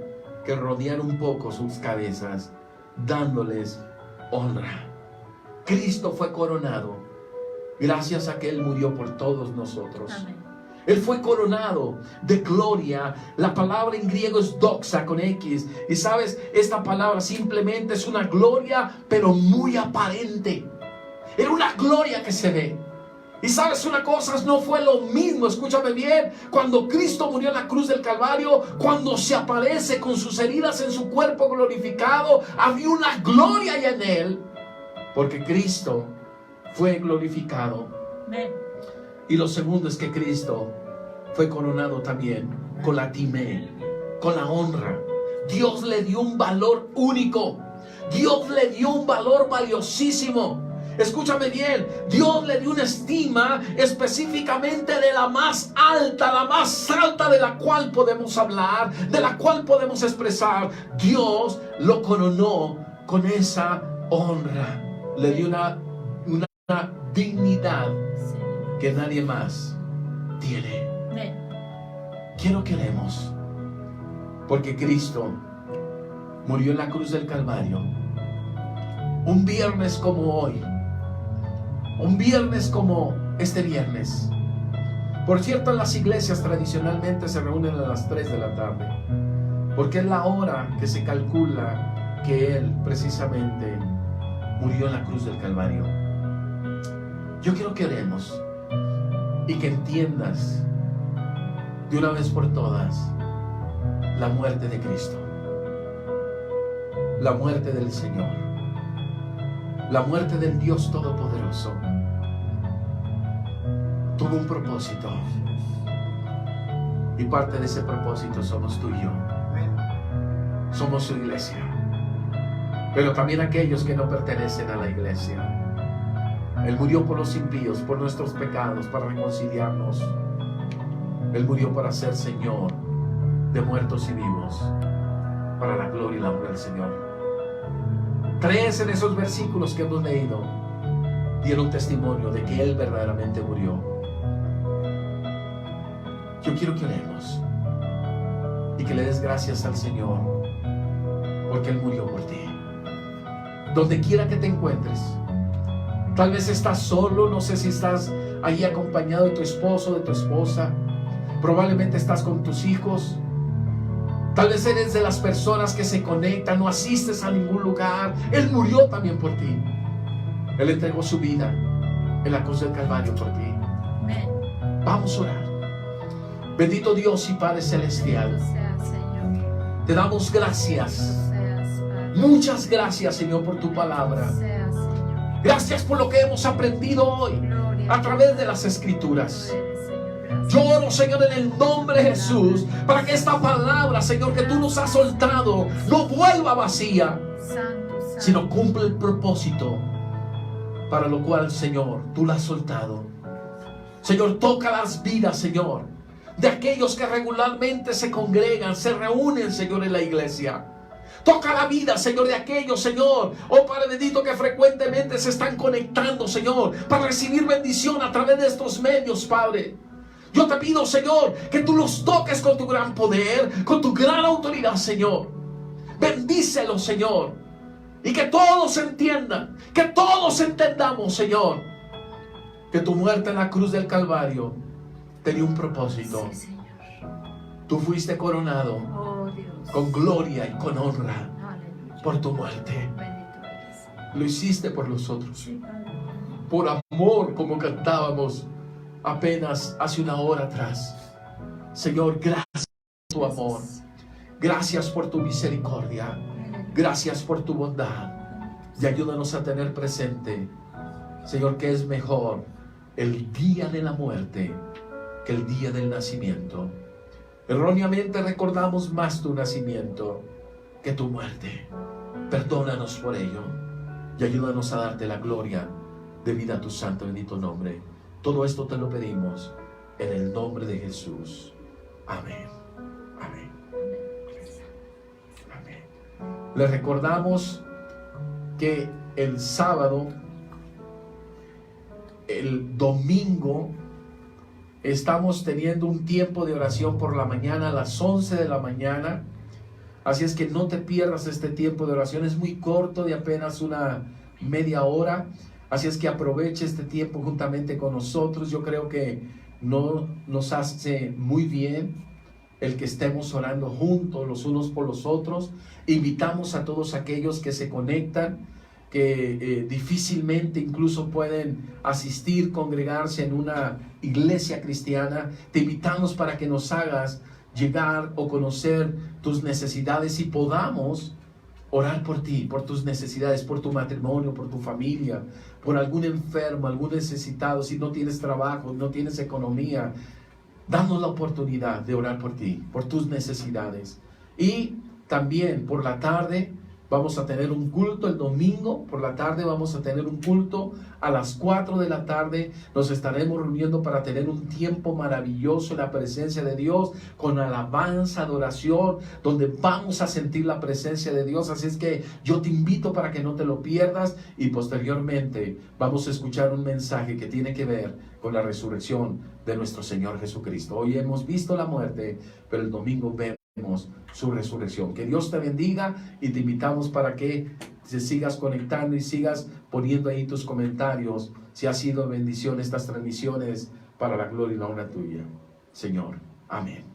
Speaker 1: que rodeara un poco sus cabezas, dándoles honra. Cristo fue coronado gracias a que Él murió por todos nosotros.
Speaker 2: Amén.
Speaker 1: Él fue coronado de gloria. La palabra en griego es doxa con X. Y sabes, esta palabra simplemente es una gloria, pero muy aparente. Era una gloria que se ve. Y sabes una cosa, no fue lo mismo, escúchame bien, cuando Cristo murió en la cruz del Calvario, cuando se aparece con sus heridas en su cuerpo glorificado, había una gloria ya en él, porque Cristo fue glorificado.
Speaker 2: Amén.
Speaker 1: Y lo segundo es que Cristo fue coronado también con la timé, con la honra. Dios le dio un valor único, Dios le dio un valor valiosísimo. Escúchame bien, Dios le dio una estima específicamente de la más alta de la cual podemos hablar, de la cual podemos expresar. Dios lo coronó con esa honra, le dio una dignidad que nadie más tiene. Quiero que oremos, porque Cristo murió en la cruz del Calvario un viernes como hoy, un viernes como este viernes. Por cierto, en las iglesias tradicionalmente se reúnen a las 3 de la tarde, porque es la hora que se calcula que Él precisamente murió en la cruz del Calvario. Yo quiero que oremos y que entiendas de una vez por todas la muerte de Cristo, la muerte del Señor, la muerte del Dios Todopoderoso. Tuvo un propósito, y parte de ese propósito somos tú y yo. Somos su iglesia, pero también aquellos que no pertenecen a la iglesia. Él murió por los impíos, por nuestros pecados, para reconciliarnos. Él murió para ser Señor de muertos y vivos, para la gloria y la honra del Señor. 3 en esos versículos que hemos leído dieron testimonio de que Él verdaderamente murió. Yo quiero que oremos y que le des gracias al Señor, porque Él murió por ti. Donde quiera que te encuentres, tal vez estás solo, no sé si estás ahí acompañado de tu esposo, de tu esposa, probablemente estás con tus hijos, tal vez eres de las personas que se conectan, no asistes a ningún lugar. Él murió también por ti. Él entregó su vida en la cruz del Calvario por ti.
Speaker 2: Amén.
Speaker 1: Vamos a orar. Bendito Dios y Padre Celestial,
Speaker 2: Seas, Señor.
Speaker 1: te damos gracias.
Speaker 2: Seas, Padre.
Speaker 1: Muchas gracias, Señor, por tu palabra.
Speaker 2: Seas, Señor.
Speaker 1: Gracias por lo que hemos aprendido hoy
Speaker 2: Gloria
Speaker 1: a través de las Escrituras.
Speaker 2: Tú eres, Señor. Gracias.
Speaker 1: Yo oro, Señor, en el nombre de Jesús, para que esta palabra, Señor, que tú nos has soltado, no vuelva vacía,
Speaker 2: Santo, santo.
Speaker 1: sino cumple el propósito para lo cual, Señor, tú la has soltado. Señor, toca las vidas, Señor, de aquellos que regularmente se congregan, se reúnen, Señor, en la iglesia. Toca la vida, Señor, de aquellos, Señor, oh Padre bendito, que frecuentemente se están conectando, Señor, para recibir bendición a través de estos medios, Padre. Yo te pido, Señor, que tú los toques con tu gran poder, con tu gran autoridad, Señor. Bendícelos, Señor. Y que todos entiendan, que todos entendamos, Señor, que tu muerte en la cruz del Calvario tenía un propósito.
Speaker 2: Sí, Señor.
Speaker 1: Tú fuiste coronado
Speaker 2: Oh, Dios.
Speaker 1: con gloria y con honra
Speaker 2: Aleluya.
Speaker 1: por tu muerte.
Speaker 2: Bendito eres.
Speaker 1: Lo hiciste por nosotros,
Speaker 2: Sí, Padre.
Speaker 1: por amor, como cantábamos apenas hace una hora atrás. Señor, gracias por tu amor, gracias por tu misericordia, gracias por tu bondad, y ayúdanos a tener presente, Señor, que es mejor el día de la muerte que el día del nacimiento. Erróneamente recordamos más tu nacimiento que tu muerte. Perdónanos por ello y ayúdanos a darte la gloria debida a tu santo bendito nombre. Todo esto te lo pedimos en el nombre de Jesús. Amén. Amén. Amén. Les recordamos que el sábado, el domingo, estamos teniendo un tiempo de oración por la mañana a las 11 de la mañana. Así es que no te pierdas este tiempo de oración. Es muy corto, de apenas una media hora. Así es que aproveche este tiempo juntamente con nosotros. Yo creo que no nos hace muy bien el que estemos orando juntos los unos por los otros. Invitamos a todos aquellos que se conectan que difícilmente incluso pueden asistir, congregarse en una iglesia cristiana, te invitamos para que nos hagas llegar o conocer tus necesidades y podamos orar por ti, por tus necesidades, por tu matrimonio, por tu familia, por algún enfermo, algún necesitado. Si no tienes trabajo, no tienes economía, danos la oportunidad de orar por ti, por tus necesidades. Y también por la tarde vamos a tener un culto el domingo, por la tarde vamos a tener un culto a las 4 de la tarde. Nos estaremos reuniendo para tener un tiempo maravilloso en la presencia de Dios, con alabanza, adoración, donde vamos a sentir la presencia de Dios. Así es que yo te invito para que no te lo pierdas, y posteriormente vamos a escuchar un mensaje que tiene que ver con la resurrección de nuestro Señor Jesucristo. Hoy hemos visto la muerte, pero el domingo vemos su resurrección. Que Dios te bendiga, y te invitamos para que te sigas conectando y sigas poniendo ahí tus comentarios si ha sido bendición estas transmisiones para la gloria y la honra tuya, Señor. Amén.